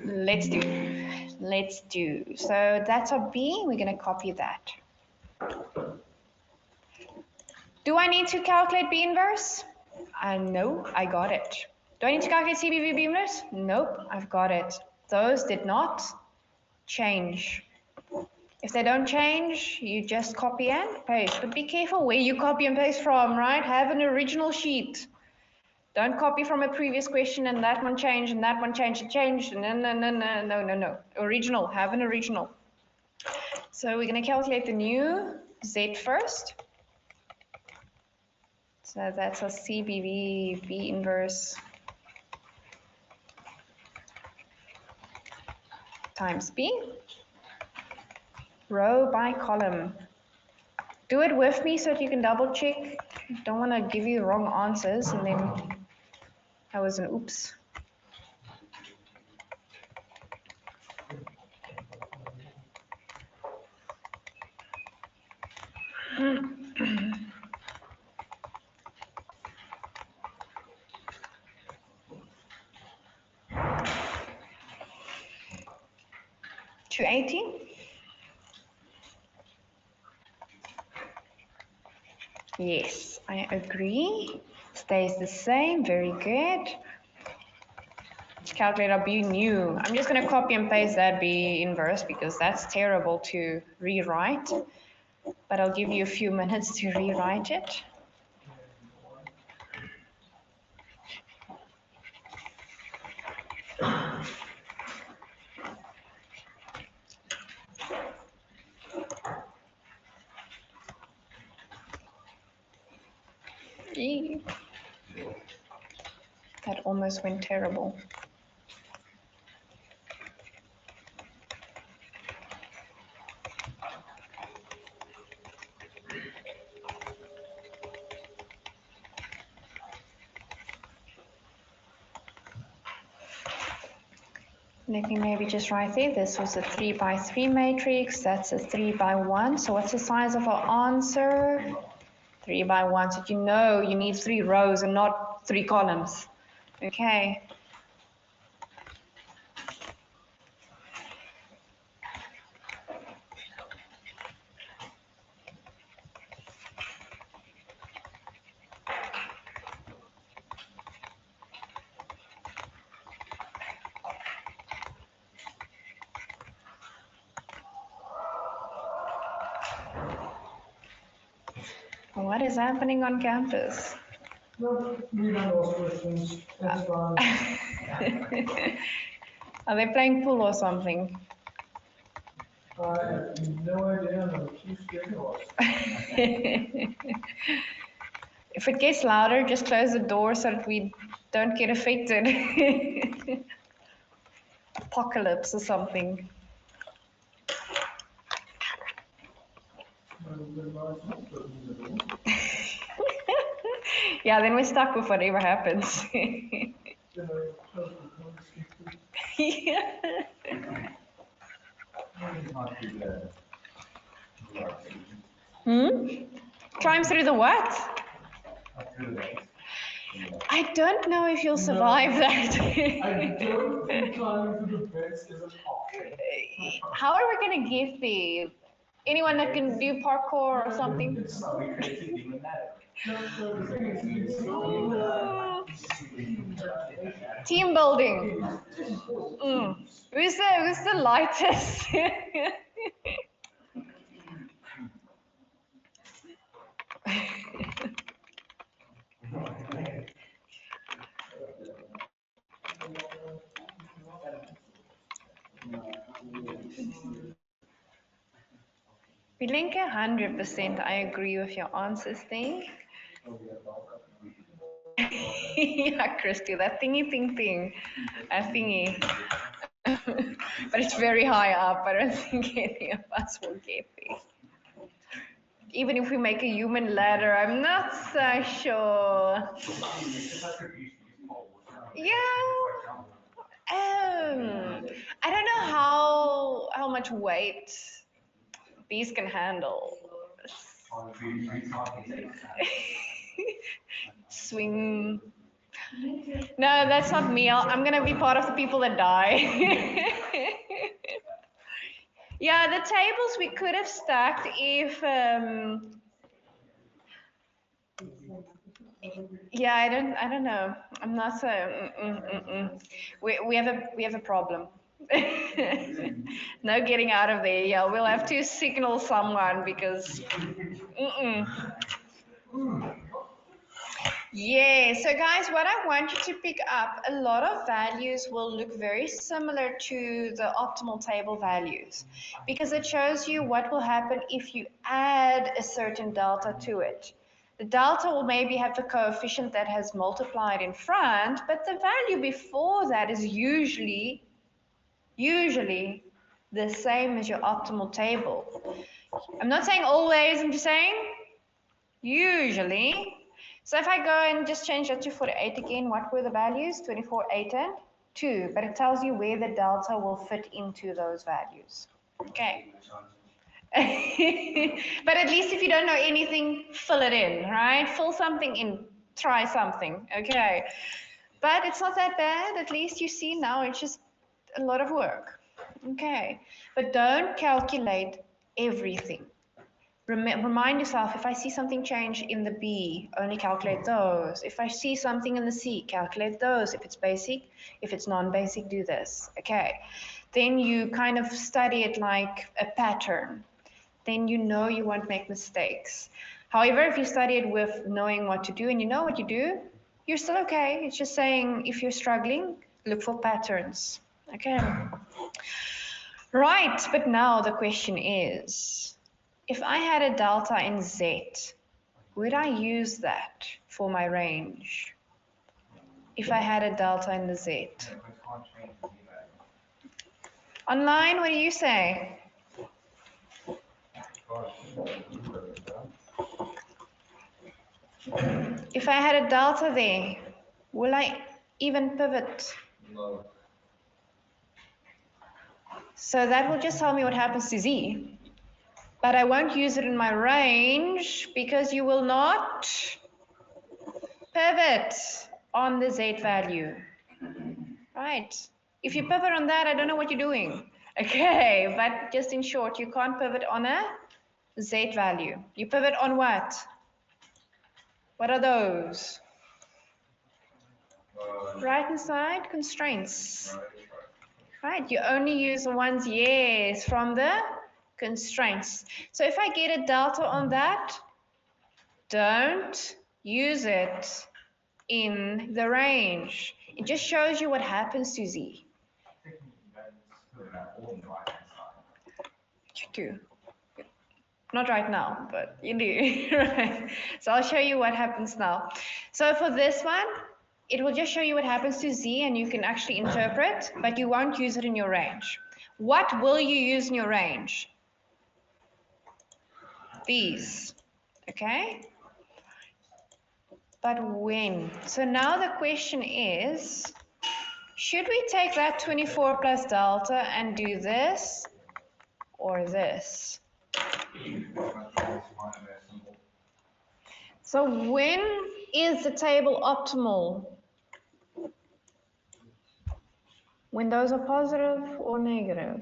Speaker 1: Let's do. So that's our B. We're going to copy that. Do I need to calculate B inverse? No, I got it. Do I need to calculate CBV B inverse? Nope, I've got it. Those did not change. If they don't change, you just copy and paste. But be careful where you copy and paste from, right? Have an original sheet. Don't copy from a previous question and that one changed and that one changed. No. Original, have an original. So we're going to calculate the new Z first. So that's our CBV B inverse times B, row by column. Do it with me so that you can double check. Don't want to give you wrong answers and then that was an oops. $280. Yes, I agree. Stays the same. Very good. Calculator B new. I'm just going to copy and paste that B inverse because that's terrible to rewrite. But I'll give you a few minutes to rewrite it. Eee. That almost went terrible. Let me maybe just write there. This was a 3 by 3 matrix. That's a 3 by 1. So what's the size of our answer? 3 by 1. So you know you need 3 rows and not 3 columns. Okay. What is happening on campus?
Speaker 3: No, we don't ask questions. That's fine.
Speaker 1: Are they playing pool or something?
Speaker 3: I have no idea, and I'm too scared to ask.
Speaker 1: If it gets louder, just close the door so that we don't get affected. Apocalypse or something. Yeah, then we're stuck with whatever happens. Yeah. Climb through the what? I don't know if you'll survive that.
Speaker 3: I don't think climbing through the beds is an option.
Speaker 1: How are we going to get there? Anyone that can do parkour or something?
Speaker 3: No, the thing is,
Speaker 1: Team building. Who's the lightest? Bilenka, 100%. I agree with your answers there. Yeah, Christy, that thingy thing. That thingy. But it's very high up. I don't think any of us will get there. Even if we make a human ladder, I'm not so sure. Yeah. I don't know how much weight these can handle. Swing. No, that's not me. I'm gonna be part of the people that die. Yeah, the tables we could have stacked if. Yeah, I don't know. I'm not so. We have a problem. No getting out of there. Yeah, we'll have to signal someone because. Yeah, so guys, what I want you to pick up, a lot of values will look very similar to the optimal table values because it shows you what will happen if you add a certain delta to it. The delta will maybe have the coefficient that has multiplied in front, but the value before that is usually Usually the same as your optimal table. I'm not saying always, I'm just saying usually. So if I go and just change that to 48 again, what were the values? 24, 8, and 2. But it tells you where the delta will fit into those values. Okay. But at least if you don't know anything, fill it in, right? Fill something in, try something, okay? But it's not that bad. At least you see now it's just a lot of work. Okay. But don't calculate everything. Remind yourself, if I see something change in the B, only calculate those. If I see something in the C, calculate those. If it's basic, if it's non-basic, do this. Okay. Then you kind of study it like a pattern. Then you know you won't make mistakes. However, if you study it with knowing what to do and you know what you do, you're still okay. It's just saying if you're struggling, look for patterns. Okay. Right, but now the question is, if I had a delta in Z, would I use that for my range? If I had a delta in the Z. Online, what do you say? If I had a delta there, will I even pivot?
Speaker 2: No.
Speaker 1: So that will just tell me what happens to Z. But I won't use it in my range because you will not pivot on the Z value. Right. If you pivot on that, I don't know what you're doing. Okay, but just in short, you can't pivot on a Z value. You pivot on what? What are those? Right hand side constraints. Right, you only use the ones, yes, from the constraints. So if I get a delta on that, don't use it in the range. It just shows you what happens to Z. You do. Not right now, but you do. Right. So I'll show you what happens now. So for this one, it will just show you what happens to Z and you can actually interpret, but you won't use it in your range. What will you use in your range? These, okay? But when? So now the question is, should we take that 24 plus delta and do this or this? So when is the table optimal? When those are positive or negative?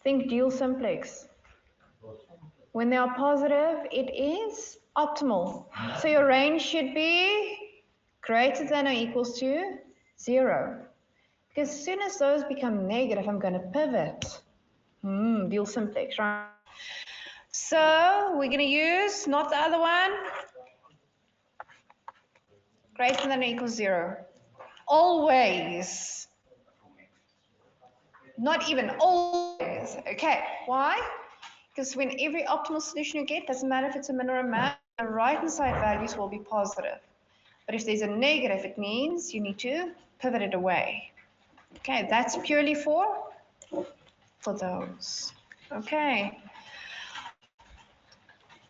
Speaker 1: Think dual simplex. When they are positive, it is optimal. So your range should be greater than or equals to 0. Because as soon as those become negative, I'm going to pivot. Dual simplex, right? So we're going to use, not the other one, greater than or equals 0. Always. Not even always. Okay, why? Because when every optimal solution you get, doesn't matter if it's a min or a max, the right-hand side values will be positive. But if there's a negative, it means you need to pivot it away. Okay, that's purely for those. Okay.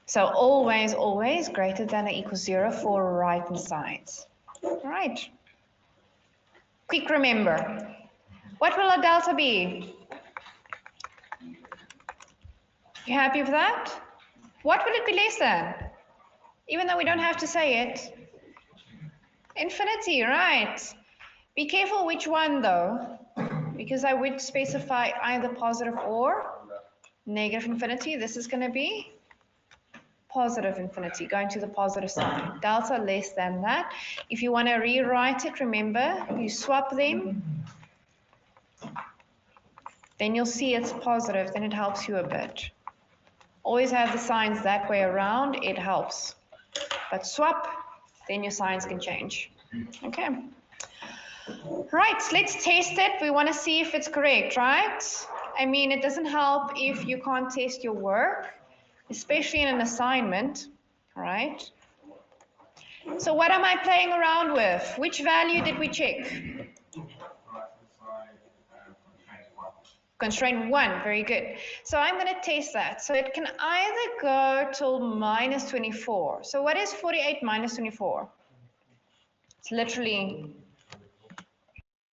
Speaker 1: So always, always greater than or equals 0 for right-hand sides. All right. Quick remember. What will our delta be? You happy with that? What will it be less than? Even though we don't have to say it. Infinity, right. Be careful which one though, because I would specify either positive or negative infinity. This is going to be positive infinity, going to the positive side. Delta less than that. If you want to rewrite it, remember, you swap them, then you'll see it's positive, then it helps you a bit. Always have the signs that way around, it helps. But swap, then your signs can change. Okay. Right, let's test it. We want to see if it's correct, right? I mean, it doesn't help if you can't test your work, especially in an assignment, right? So what am I playing around with? Which value did we check? Constraint 1, very good. So I'm going to test that. So it can either go till minus 24. So what is 48 minus 24? It's literally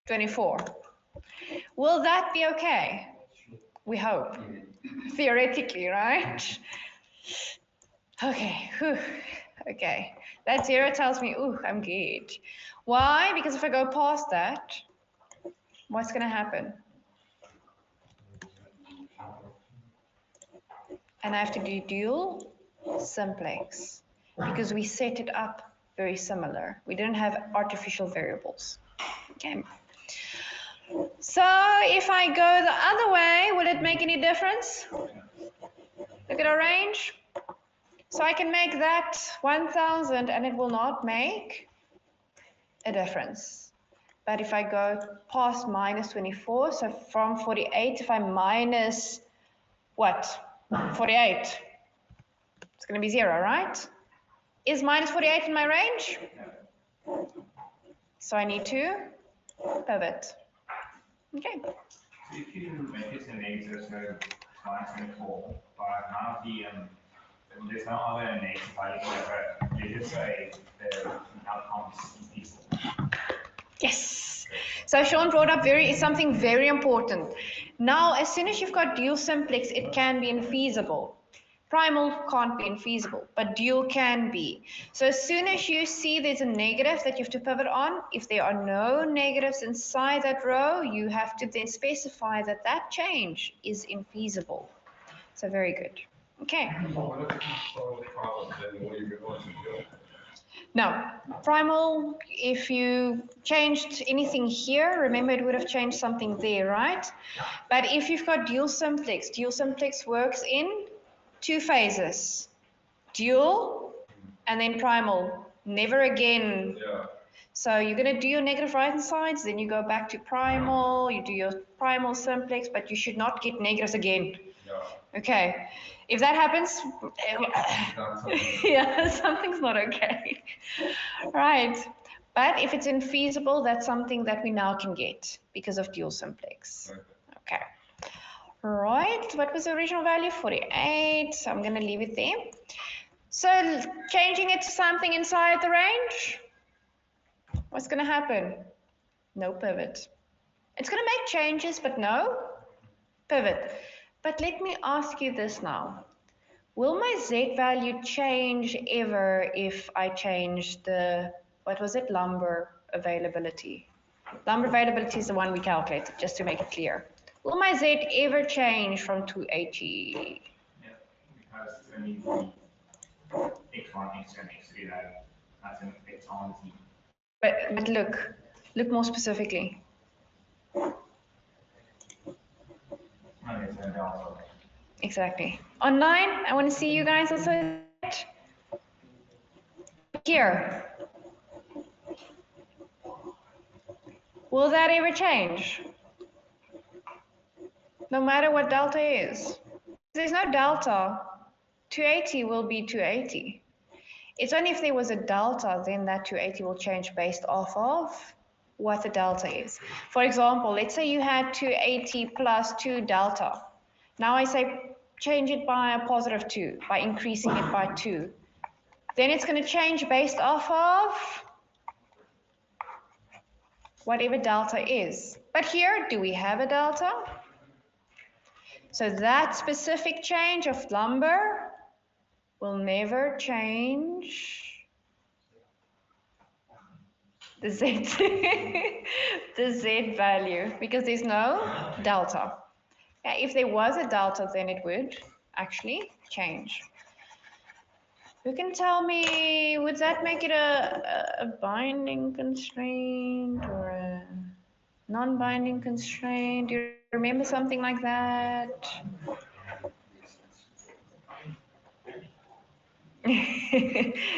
Speaker 1: 24. Will that be okay? We hope. Theoretically, right? Okay, whew. Okay. That 0 tells me, ooh, I'm good. Why? Because if I go past that, what's going to happen? And I have to do dual simplex because we set it up very similar. We didn't have artificial variables. Okay. So if I go the other way, will it make any difference? Look at our range. So I can make that 1000 and it will not make a difference. But if I go past minus 24, so from 48, if I minus what? 48. It's going to be 0, right? Is minus 48 in my range? So I need to pivot. Okay.
Speaker 4: If you make it a negative, so minus 24, but now there's no other negative value whatever, you just say the outcome is feasible.
Speaker 1: Yes. So Sean brought up something very important. Now, as soon as you've got dual simplex, it can be infeasible. Primal can't be infeasible, but dual can be. So as soon as you see there's a negative that you have to pivot on, if there are no negatives inside that row, you have to then specify that that change is infeasible. So very good. Okay. Now, primal, if you changed anything here, remember it would have changed something there, right? But if you've got dual simplex works in 2 phases. Dual and then primal. Never again. So you're going to do your negative right-hand sides, then you go back to primal, you do your primal simplex, but you should not get negatives again. Okay. If that happens, yeah, something's not okay. Right. But if it's infeasible, that's something that we now can get because of dual simplex. Okay. Right. What was the original value? 48. So I'm going to leave it there. So changing it to something inside the range, what's going to happen? No pivot. It's going to make changes, but no pivot. But let me ask you this now. Will my Z value change ever if I change the, what was it, lumber availability? Lumber availability is the one we calculated, just to make it clear. Will my Z ever change from 280?
Speaker 4: Yeah, because it's only the x1, x2, and x3 that has an effect on the.
Speaker 1: But look more specifically. Exactly. Online, I want to see you guys also. Here. Will that ever change? No matter what delta is. There's no delta. 280 will be 280. It's only if there was a delta, then that 280 will change based off of what the delta is. For example, let's say you had 280 plus 2 delta. Now I say change it by a positive 2, by increasing it by 2. Then it's going to change based off of whatever delta is. But here, do we have a delta? So that specific change of lumber will never change the Z, the Z value, because there's no delta. If there was a delta, then it would actually change. Who can tell me, would that make it a binding constraint or a non-binding constraint? Do you remember something like that?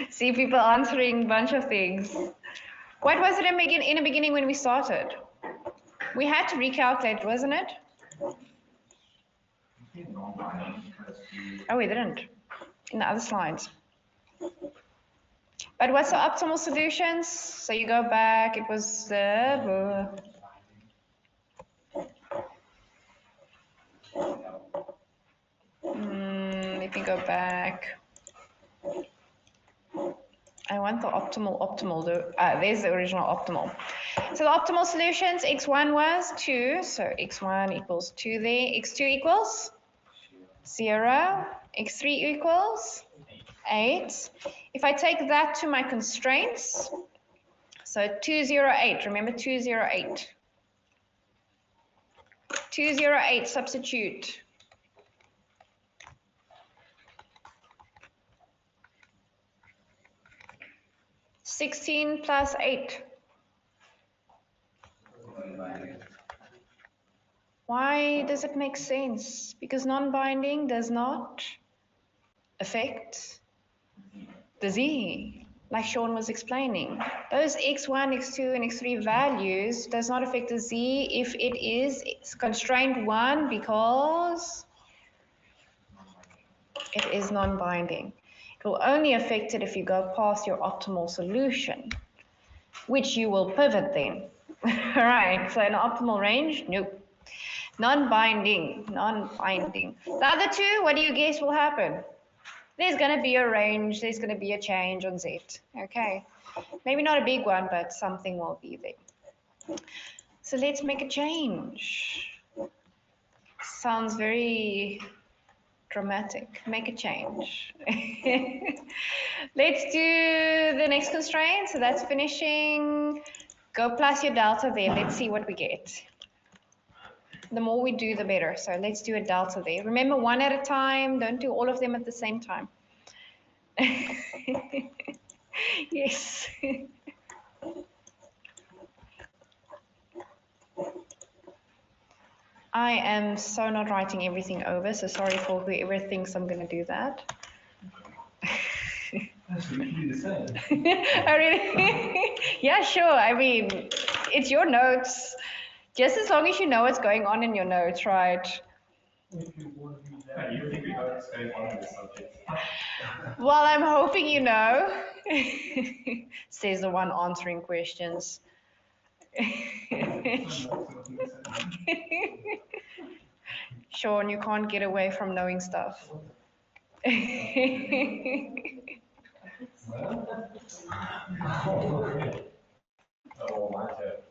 Speaker 1: See people answering a bunch of things. What was it in the beginning when we started? We had to recalculate, wasn't it? Oh, we didn't. In the other slides. But what's the optimal solutions? So you go back, it was go back. I want the optimal though. There's the original optimal. So the optimal solutions, x1 was 2, so x1 equals 2 there. x2 equals 0. x3 equals 8. If I take that to my constraints, so 208, remember 208. 208, substitute. (16 plus 8). Why does it make sense? Because non-binding does not affect the z, like Sean was explaining. Those x1, x2, and x3 values does not affect the z if it is constraint 1 because it is non-binding. It will only affect it if you go past your optimal solution, which you will pivot then. All right, so an optimal range, nope. Non-binding. The other two, what do you guess will happen? There's going to be a range, there's going to be a change on Z. Okay, maybe not a big one, but something will be there. So let's make a change. Sounds very dramatic. Make a change. Let's do the next constraint. So that's finishing. Go plus your delta there. Let's see what we get. The more we do, the better. So let's do a delta there. Remember, one at a time. Don't do all of them at the same time. Yes. I am so not writing everything over, so sorry for whoever thinks I'm going to do that.
Speaker 3: That's usually the same.
Speaker 1: Oh, really? Yeah, sure. I mean, it's your notes. Just as long as you know what's going on in your notes, right?
Speaker 3: If you want to be
Speaker 4: Yeah,
Speaker 3: that.
Speaker 4: you think we got what's going on in this subject?
Speaker 1: Well, I'm hoping you know, says the one answering questions. Sean, you can't get away from knowing stuff.
Speaker 4: Oh, my turn.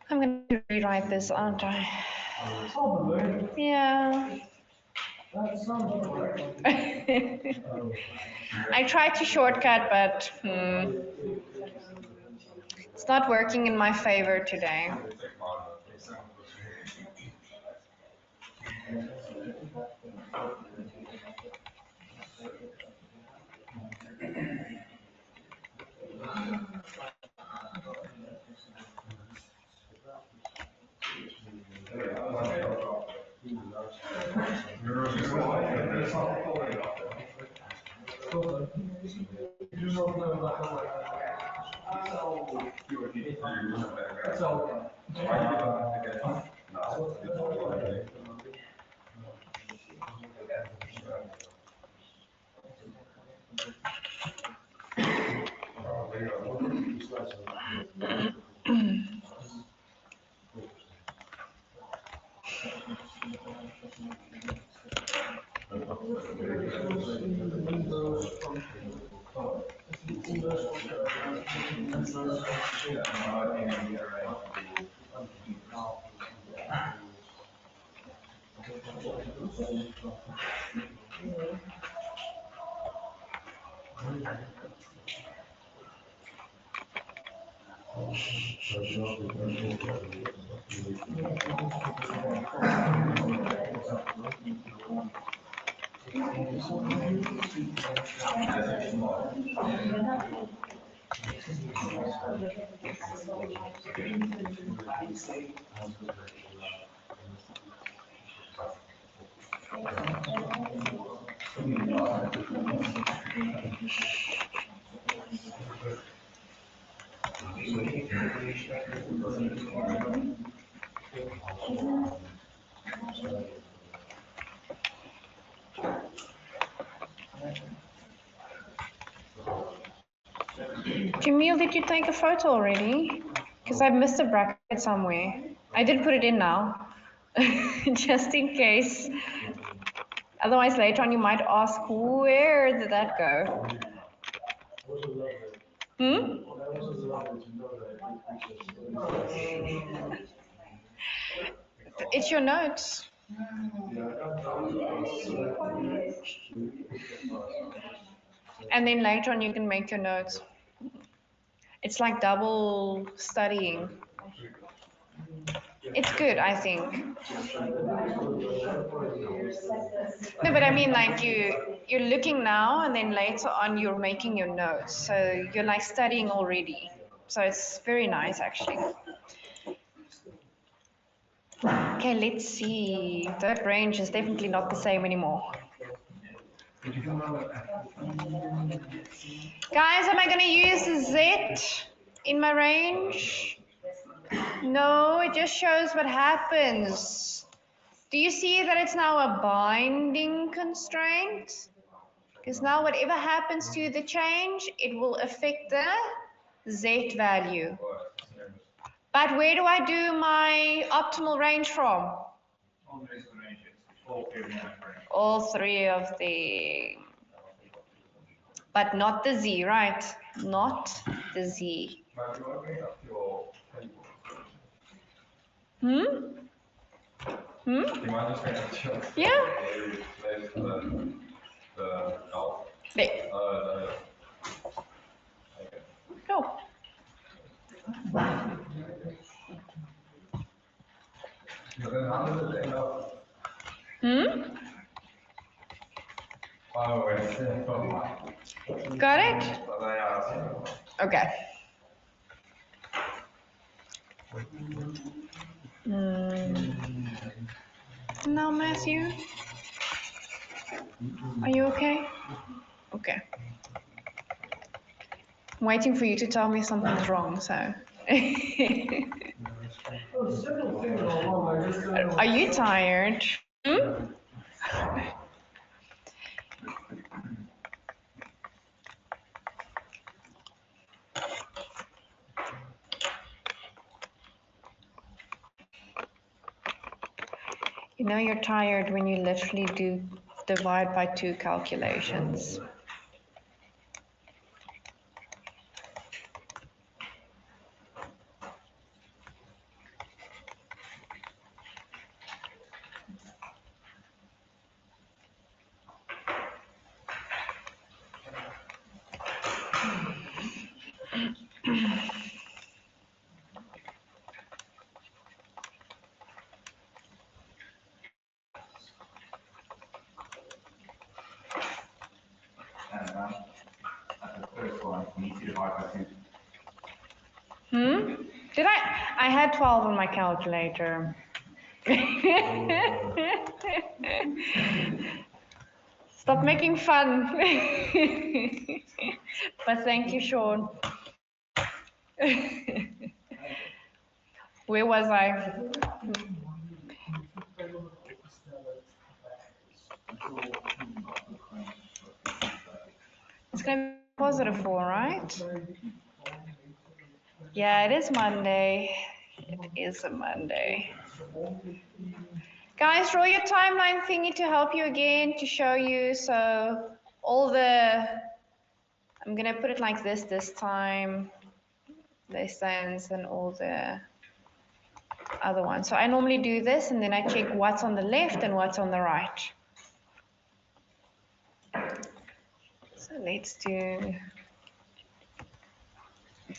Speaker 1: I'm going to rewrite this, aren't I? Yeah. I tried to shortcut, but it's not working in my favor today. Jamil, did you take a photo already? Because I missed a bracket somewhere. I did put it in now, just in case. Otherwise, later on you might ask, where did that go? Hmm? It's your notes. And then later on you can make your notes. It's like double studying. It's good, I think. No, but I mean like you're looking now and then later on you're making your notes. So you're like studying already. So it's very nice actually. Okay, let's see. That range is definitely not the same anymore. Guys, am I going to use the Z in my range? No, it just shows what happens. Do you see that it's now a binding constraint? Because now whatever happens to the change, it will affect the Z value. But where do I do my optimal range from? All three of the, but not the Z, right? Not the Z. Hmm? Hmm? Yeah? There. Go. Hmm? Got it? Okay. No, Matthew? Are you okay? Okay. I'm waiting for you to tell me something's wrong, so. Are you tired? Hmm? You know you're tired when you literally do divide by 2 calculations. Hmm? Did I? I had 12 on my calculator. Stop making fun. But thank you, Sean. Where was I? It's going to be +4, right? Yeah, it is Monday. It is a Monday. Guys, draw your timeline thingy to help you again, to show you. So all the, I'm going to put it like this time, lessons and all the other ones. So I normally do this and then I check what's on the left and what's on the right. So let's do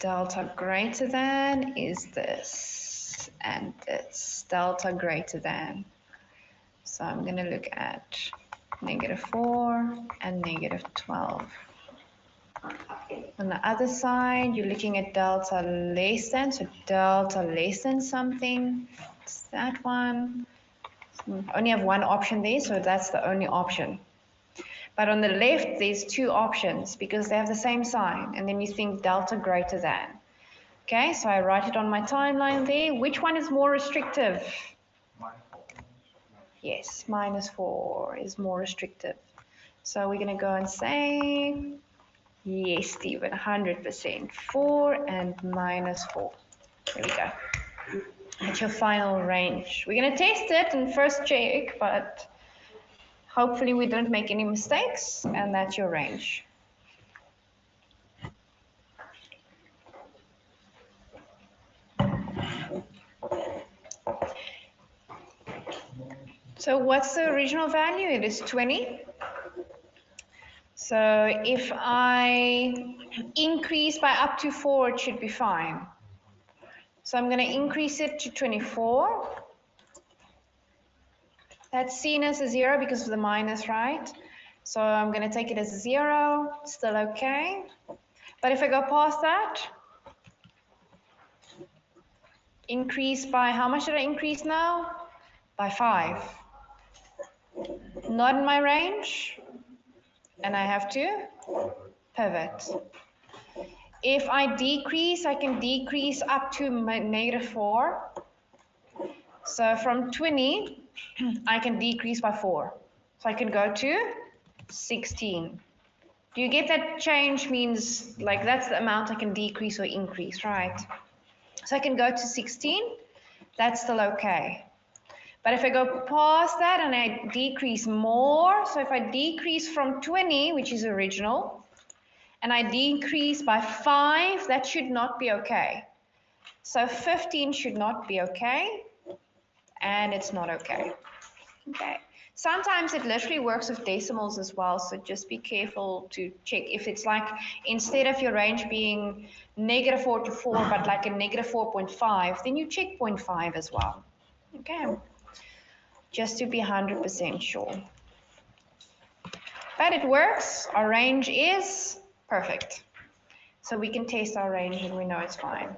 Speaker 1: delta greater than is this and this, delta greater than. So I'm going to look at -4 and -12. On the other side, you're looking at delta less than, so delta less than something. It's that one. I only have one option there, so that's the only option. But on the left, there's 2 options because they have the same sign, and then you think delta greater than. Okay, so I write it on my timeline there. Which one is more restrictive? Yes, -4 is more restrictive. So we're going to go and say Yes, Stephen, 100%. 4 and minus 4. There we go. That's your final range. We're going to test it and first check, but hopefully we don't make any mistakes, and that's your range. So what's the original value? It is 20. So if I increase by up to 4, it should be fine. So I'm going to increase it to 24. That's seen as a 0 because of the minus, right? So I'm going to take it as a 0, still okay. But if I go past that, increase by, how much did I increase now? By 5. Not in my range, and I have to pivot. If I decrease, I can decrease up to negative 4. So from 20, I can decrease by 4. So I can go to 16. Do you get that change means like that's the amount I can decrease or increase, right? So I can go to 16. That's still okay. But if I go past that and I decrease more, so if I decrease from 20, which is original, and I decrease by 5, that should not be okay. So 15 should not be okay, and it's not okay. Okay. Sometimes it literally works with decimals as well, so just be careful to check. If it's like, instead of your range being negative 4 to 4, but like a negative 4.5, then you check 0.5 as well. Okay. Just to be 100% sure. But it works. Our range is perfect. So we can test our range and we know it's fine.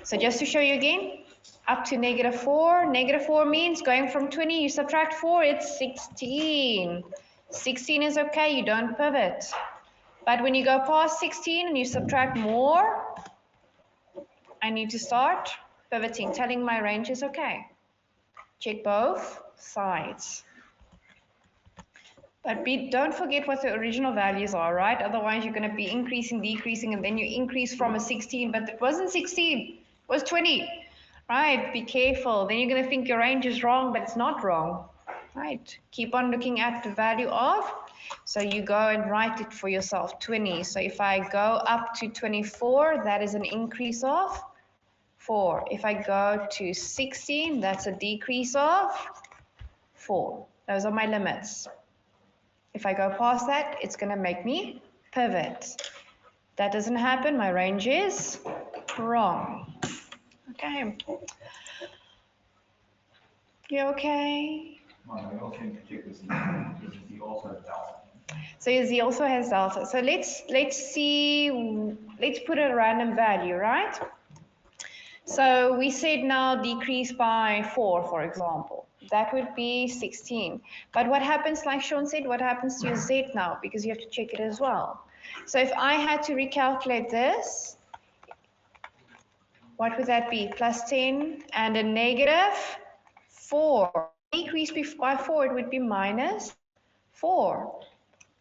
Speaker 1: So just to show you again, up to negative 4. Negative 4 means going from 20, you subtract 4, it's 16. 16 is okay, you don't pivot. But when you go past 16 and you subtract more, I need to start pivoting, telling my range is okay. Check both sides. But don't forget what the original values are, right? Otherwise, you're going to be increasing, decreasing, and then you increase from a 16, but it wasn't 16, it was 20, right? Be careful. Then you're going to think your range is wrong, but it's not wrong, right? Keep on looking at the value of. So you go and write it for yourself, 20. So if I go up to 24, that is an increase of 4. If I go to 16, that's a decrease of 4. Those are my limits. If I go past that, it's going to make me pivot. That doesn't happen, my range is wrong. Okay. You okay?
Speaker 4: Well, we also need to check this because Z also has delta.
Speaker 1: So Z also has delta. So let's see, let's put a random value, right? So we said now decrease by 4, for example. That would be 16. But what happens, like Sean said, what happens to your Z now? Because you have to check it as well. So if I had to recalculate this, what would that be? Plus 10 and a negative 4. Decrease by 4, it would be minus 4.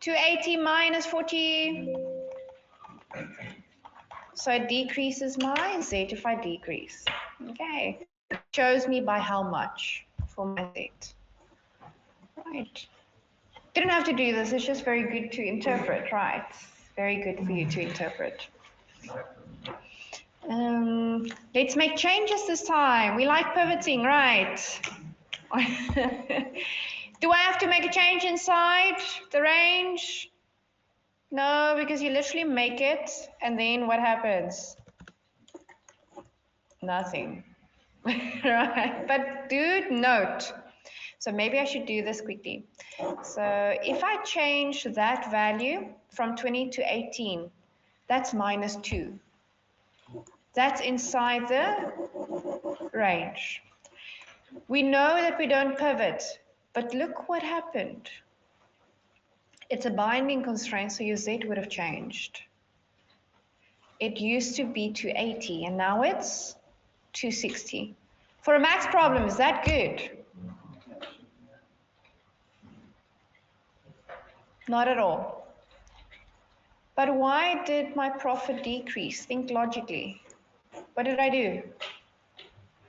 Speaker 1: 280 minus 40. So it decreases my Z if I decrease. Okay. It shows me by how much for my Z. Right. Didn't have to do this. It's just very good to interpret, right? Very good for you to interpret. Let's make changes this time. We like pivoting, right? Do I have to make a change inside the range? No, because you literally make it, and then what happens? Nothing. Right? But do note. So maybe I should do this quickly. So if I change that value from 20 to 18, that's minus 2. That's inside the range. We know that we don't pivot, but look what happened. It's a binding constraint, so your Z would have changed. It used to be 280, and now it's 260. For a maths problem, is that good? Not at all. But why did my profit decrease? Think logically. What did I do?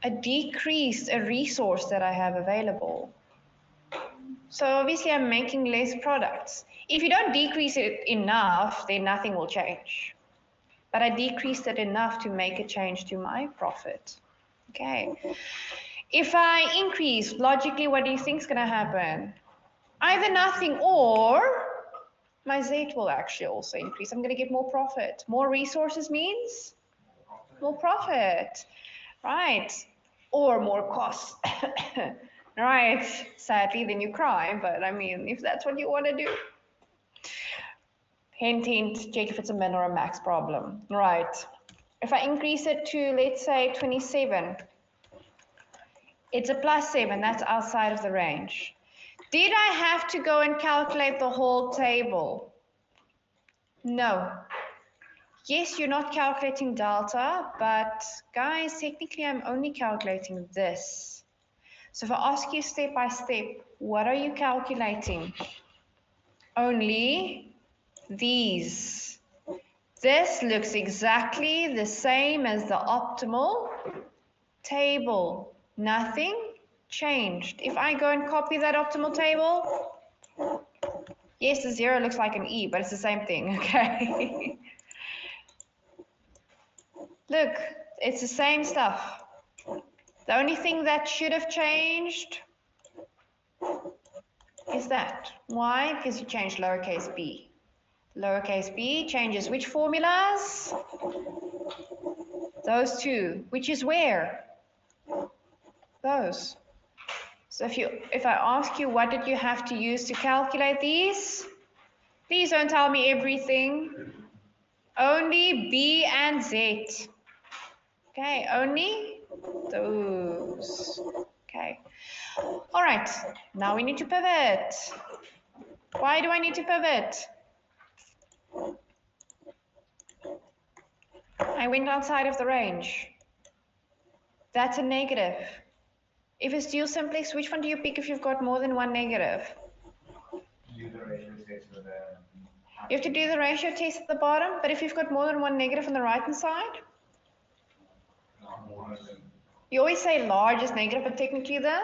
Speaker 1: I decreased a resource that I have available. So obviously I'm making less products. If you don't decrease it enough, then nothing will change. But I decreased it enough to make a change to my profit. Okay. If I increase, logically, what do you think is going to happen? Either nothing or my Z will actually also increase. I'm going to get more profit. More resources means more profit, right? Or more costs, right? Sadly, then you cry, but I mean, if that's what you want to do. Hint, hint, check if it's a min or a max problem, right? If I increase it to, let's say, 27, it's a +7, that's outside of the range. Did I have to go and calculate the whole table? No. Yes, you're not calculating delta, but guys, technically I'm only calculating this. So if I ask you step by step, what are you calculating? Only these. This looks exactly the same as the optimal table. Nothing changed. If I go and copy that optimal table, yes, the 0 looks like an E, but it's the same thing, okay? Look, it's the same stuff. The only thing that should have changed is that. Why? Because you changed lowercase b. Lowercase b changes which formulas? Those two, which is where? Those. So if I ask you what did you have to use to calculate these, please don't tell me everything. Only B and Z. Okay, only those. Okay. All right, now we need to pivot. Why do I need to pivot? I went outside of the range. That's a negative. If it's dual simplex, which one do you pick if you've got more than one negative?
Speaker 4: Do the ratio test with the...
Speaker 1: You have to do the ratio test at the bottom, but if you've got more than one negative on the right-hand side, you always say largest negative, but technically the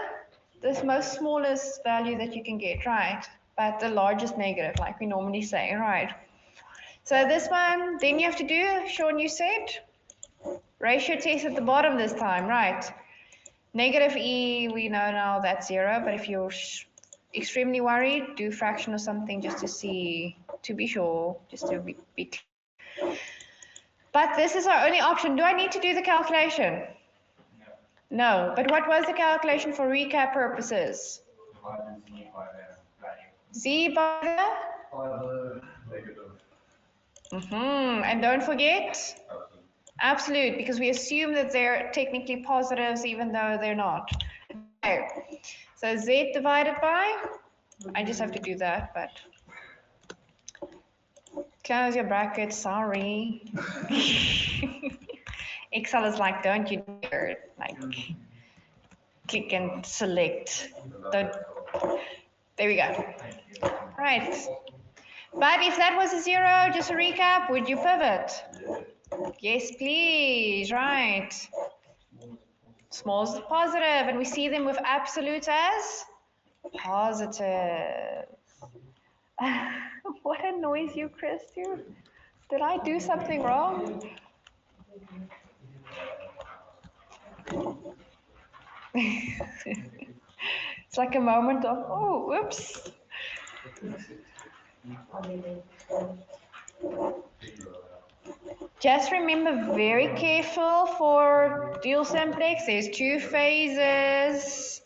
Speaker 1: most smallest value that you can get, right? But the largest negative, like we normally say, right? So this one, then you have to do, Sean, you said, ratio test at the bottom this time, right? Negative E, we know now that's 0, but if you're extremely worried, do fraction or something just to see, to be sure, just to be clear. But this is our only option. Do I need to do the calculation? No, but what was the calculation for recap purposes? Z by the? And don't forget? Absolute, because we assume that they're technically positives even though they're not. Okay, so Z divided by? I just have to do that, but close your brackets, sorry. Excel is like, don't you dare, like, click and select. Don't. There we go. Right. But if that was a 0, just a recap, would you pivot? Yes, please. Right. Small is positive, and we see them with absolutes as positive. What annoys you, Christian? Did I do something wrong? It's like a moment of, oh, whoops. Just remember, very careful for dual simplex. There's 2 phases.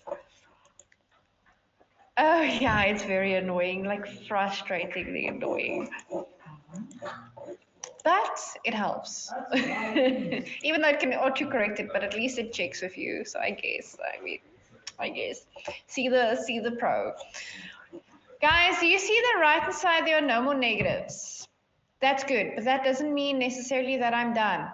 Speaker 1: Oh yeah, it's very annoying, like frustratingly annoying. But it helps. Even though it can autocorrect it, but at least it checks with you. So I guess. See the pro. Guys, do you see the right hand side? There are no more negatives. That's good, but that doesn't mean necessarily that I'm done.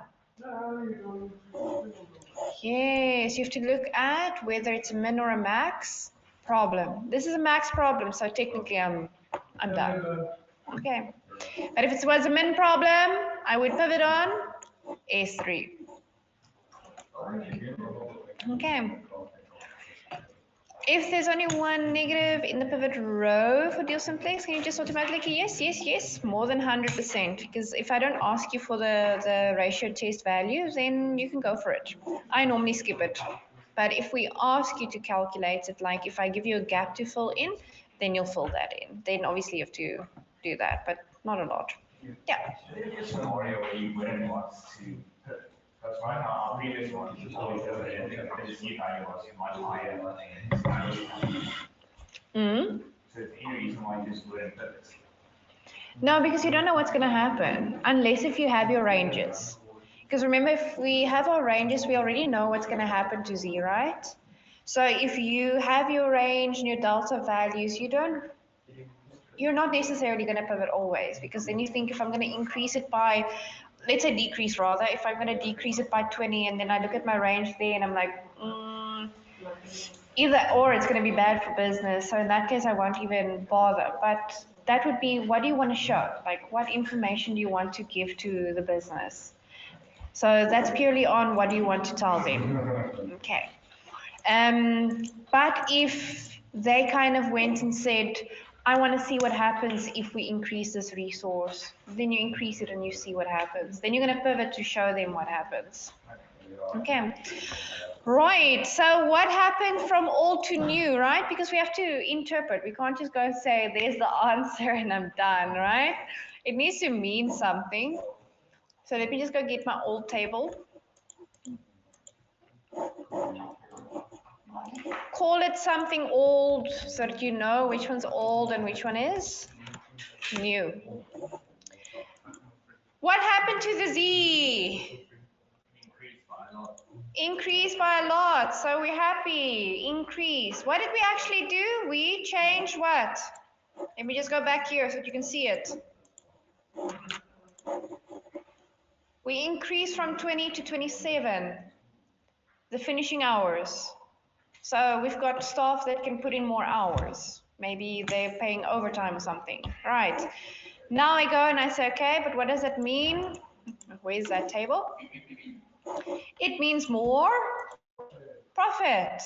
Speaker 1: Yes, you have to look at whether it's a min or a max problem. This is a max problem, so technically I'm done. Okay. But if it was a min problem, I would pivot on S3. Okay. If there's only one negative in the pivot row for deal simplex, can you just automatically yes, yes, yes, more than 100%? Because if I don't ask you for the ratio test value, then you can go for it. I normally skip it. But if we ask you to calculate it, like if I give you a gap to fill in, then you'll fill that in. Then obviously you have to do that, but not a lot. Yeah.
Speaker 4: Maybe a scenario where you wouldn't want to pivot. Because right now, our previous one, you always pivoted because the Z value was much higher.
Speaker 1: Mm.
Speaker 4: So is there any reason why you just wouldn't pivot?
Speaker 1: No, because you don't know what's going to happen unless if you have your ranges. Because remember, if we have our ranges, we already know what's going to happen to Z, right? So if you have your range and your delta values, you're not necessarily going to pivot always, because then you think if I'm going to increase it by, let's say decrease rather, if I'm going to decrease it by 20 and then I look at my range there and I'm like, either or it's going to be bad for business. So in that case, I won't even bother. But that would be, what do you want to show? Like, what information do you want to give to the business? So that's purely on what do you want to tell them. Okay. But if they kind of went and said, I want to see what happens if we increase this resource, then you increase it and you see what happens. Then you're going to pivot to show them what happens. Okay. Right, so what happened from old to new, right? Because we have to interpret. We can't just go and say, there's the answer and I'm done, right? It needs to mean something. So let me just go get my old table. Call it something old so that you know which one's old and which one is new. What happened to the Z? Increased by a lot, so we're happy. Increase. What did we actually do? We changed what? Let me just go back here so that you can see it. We increased from 20 to 27, the finishing hours. So we've got staff that can put in more hours. Maybe they're paying overtime or something. Right. Now I go and I say, okay, but what does that mean? Where's that table? It means more profit.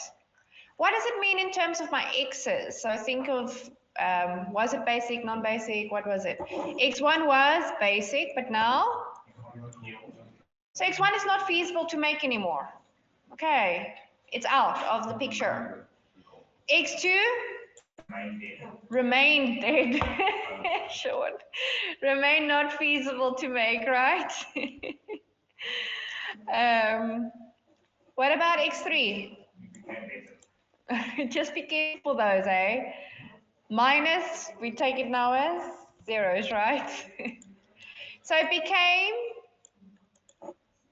Speaker 1: What does it mean in terms of my X's? So think of, was it basic, non-basic, what was it? X1 was basic, but now? So X1 is not feasible to make anymore. Okay, it's out of the picture. X2? Remain dead. Short. Remain not feasible to make, right? What about X3? Just be careful those, eh? Minus, we take it now as zeros, right? So it became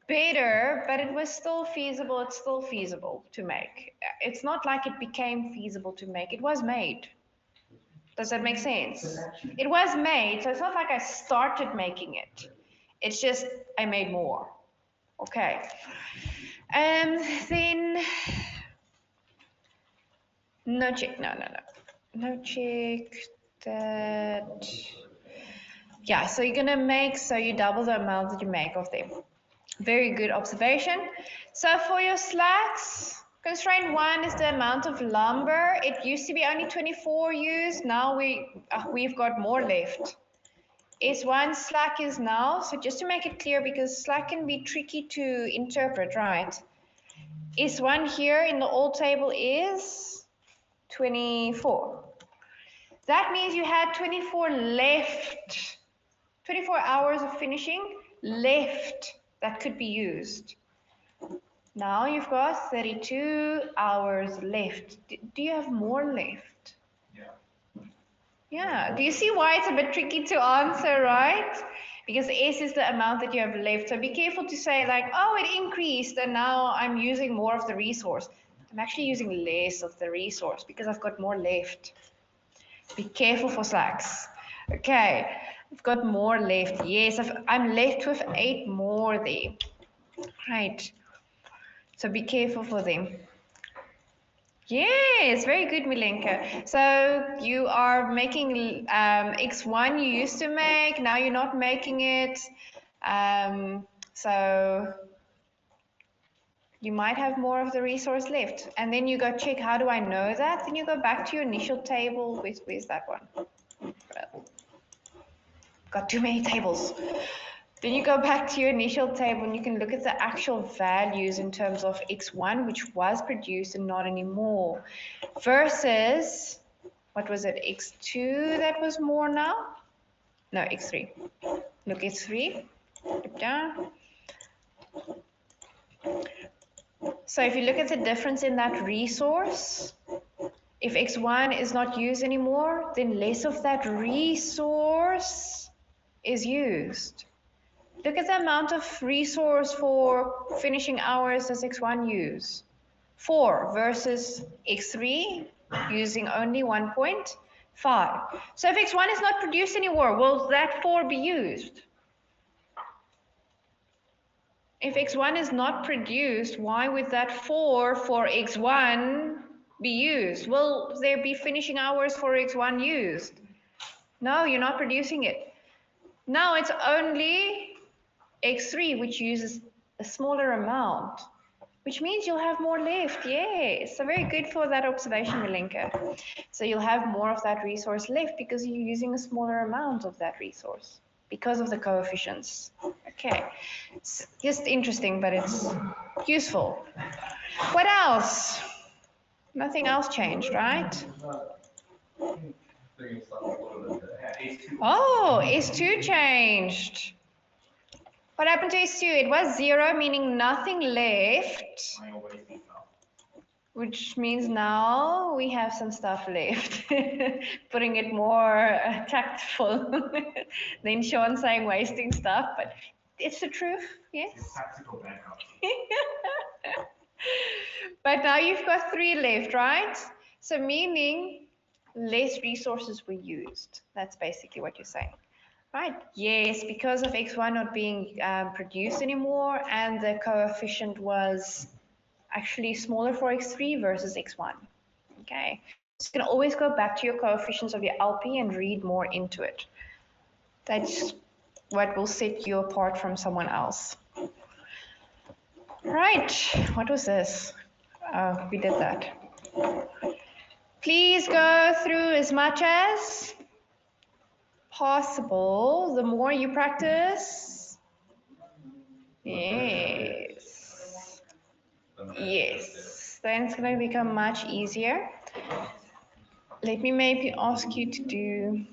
Speaker 1: better, but it was still feasible. It's still feasible to make. It's not like it became feasible to make. It was made. Does that make sense? It was made, so it's not like I started making it. It's just I made more. Okay. Then no check. No check that. Yeah, so you're gonna make, so you double the amount that you make of them. Very good observation. So for your slacks, constraint 1 is the amount of lumber. It used to be only 24 used. Now we've got more left. S1 slack is now, so just to make it clear, because slack can be tricky to interpret, right? S1 here in the old table is 24. That means you had 24 left, 24 hours of finishing left that could be used. Now you've got 32 hours left. Do you have more left? Yeah. Do you see why it's a bit tricky to answer, right? Because S is the amount that you have left. So be careful to say like, oh, it increased and now I'm using more of the resource. I'm actually using less of the resource because I've got more left. Be careful for slacks. Okay, I've got more left. Yes, I'm left with 8 more there. Right. So be careful for them. Yes, very good, Milenka. So you are making X1 you used to make, now you're not making it. So you might have more of the resource left. And then you go check, how do I know that? Then you go back to your initial table. Where's that one? Got too many tables. Then you go back to your initial table and you can look at the actual values in terms of X1, which was produced and not anymore, versus, what was it, X2 that was more now? No, X3. Look, X3, dip down. So if you look at the difference in that resource, if X1 is not used anymore, then less of that resource is used. Look at the amount of resource for finishing hours does X1 use. 4 versus X3 using only 1.5. So if X1 is not produced anymore, will that 4 be used? If X1 is not produced, why would that 4 for X1 be used? Will there be finishing hours for X1 used? No, you're not producing it. Now it's only X3 which uses a smaller amount, which means you'll have more left. Yes, so very good for that observation, Milenka. So you'll have more of that resource left because you're using a smaller amount of that resource because of the coefficients. Okay, it's just interesting, but it's useful. What else? Nothing else changed, right? Oh, S2 changed. What happened to S2? It was 0, meaning nothing left, which means now we have some stuff left. Putting it more tactful than Sean saying wasting stuff, but it's the truth, yes?
Speaker 4: Tactical backup.
Speaker 1: But now you've got 3 left, right? So meaning less resources were used. That's basically what you're saying. Right, yes, because of X1 not being produced anymore and the coefficient was actually smaller for X3 versus X1. Okay, so you can always go back to your coefficients of your LP and read more into it. That's what will set you apart from someone else. Right, what was this? Oh, we did that. Please go through as much as possible. The more you practice, yes, yes, then it's going to become much easier. Let me maybe ask you to do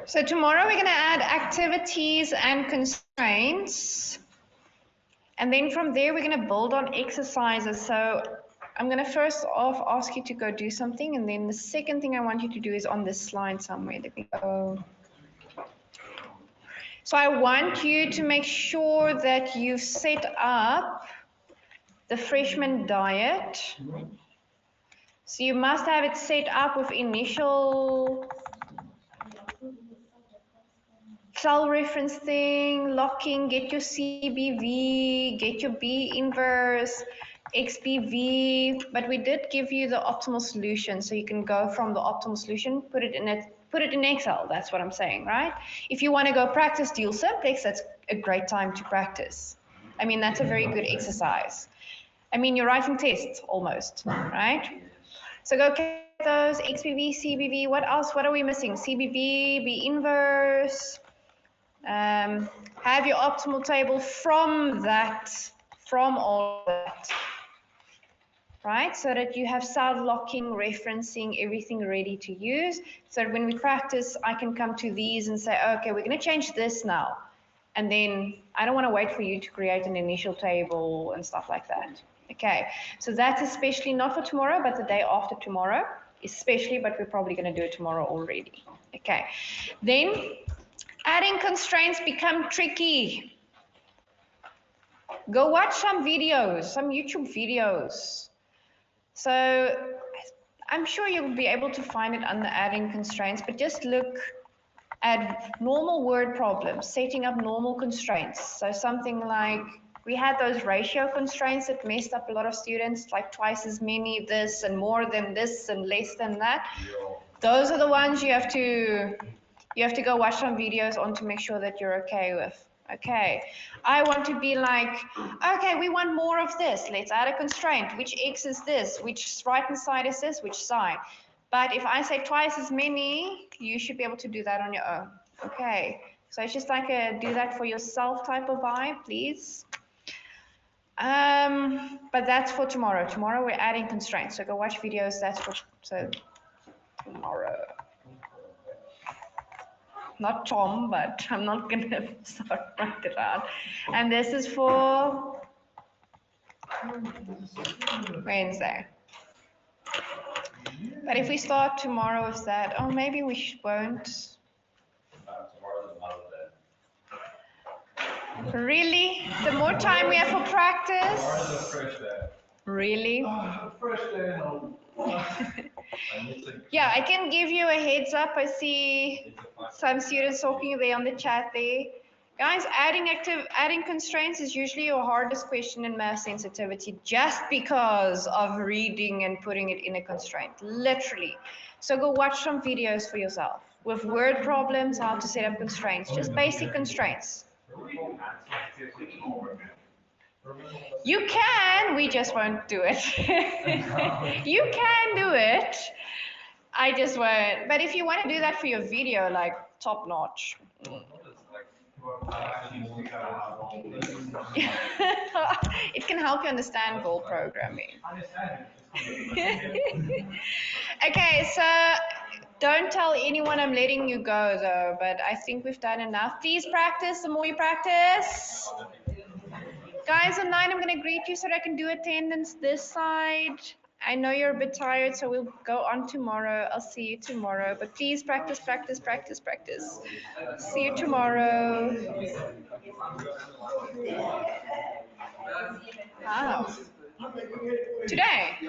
Speaker 1: so tomorrow we're going to add activities and constraints. And then from there, we're going to build on exercises. So I'm going to first off ask you to go do something. And then the second thing I want you to do is on this slide somewhere. Let me go. So I want you to make sure that you've set up the freshman diet. So you must have it set up with initial cell referencing, locking, get your CBV, get your B inverse, XBV, but we did give you the optimal solution, so you can go from the optimal solution, put it in Excel. That's what I'm saying, right? If you want to go practice dual simplex, that's a great time to practice. I mean, that's a very good exercise. I mean, you're writing tests almost, right? So go get those XBV, CBV. What else? What are we missing? CBV, B inverse. Have your optimal table from all of that, right? So that you have cell locking, referencing, everything ready to use. So that when we practice, I can come to these and say, okay, we're going to change this now. And then I don't want to wait for you to create an initial table and stuff like that. Okay, so that's especially not for tomorrow, but the day after tomorrow, especially, but we're probably going to do it tomorrow already. Okay, then adding constraints become tricky. Go watch some videos, some YouTube videos. So I'm sure you'll be able to find it under adding constraints, but just look add normal word problems, setting up normal constraints. So something like, we had those ratio constraints that messed up a lot of students, like twice as many this and more than this and less than that. Those are the ones you have to go watch some videos on to make sure that you're okay with. Okay, I want to be like, okay, we want more of this. Let's add a constraint. Which x is this? Which right-hand side is this? Which side? But if I say twice as many, you should be able to do that on your own. Okay, so it's just like a do that for yourself type of vibe, please. But that's for tomorrow. Tomorrow we're adding constraints. So go watch videos. That's for tomorrow. Not Tom, but I'm not gonna start writing it out. And this is for Wednesday. But if we start tomorrow with that, oh, maybe we won't.
Speaker 2: Tomorrow's another day.
Speaker 1: Really? The more time we have for practice?
Speaker 3: Tomorrow's a fresh day.
Speaker 1: Really?
Speaker 3: Fresh day, no.
Speaker 1: Yeah, I can give you a heads up. I see some students talking there on the chat there. Guys, adding constraints is usually your hardest question in math sensitivity just because of reading and putting it in a constraint, literally. So go watch some videos for yourself with word problems, how to set up constraints, just basic constraints. You can, we just won't do it. You can do it. I just won't. But if you want to do that for your video, like top notch. It can help you understand ball programming. Okay, so don't tell anyone I'm letting you go though, but I think we've done enough. Please practice. The more you practice. Guys, on 9, I'm going to greet you so that I can do attendance this side. I know you're a bit tired, so we'll go on tomorrow. I'll see you tomorrow. But please practice, practice, practice, practice. See you tomorrow. Wow. Today?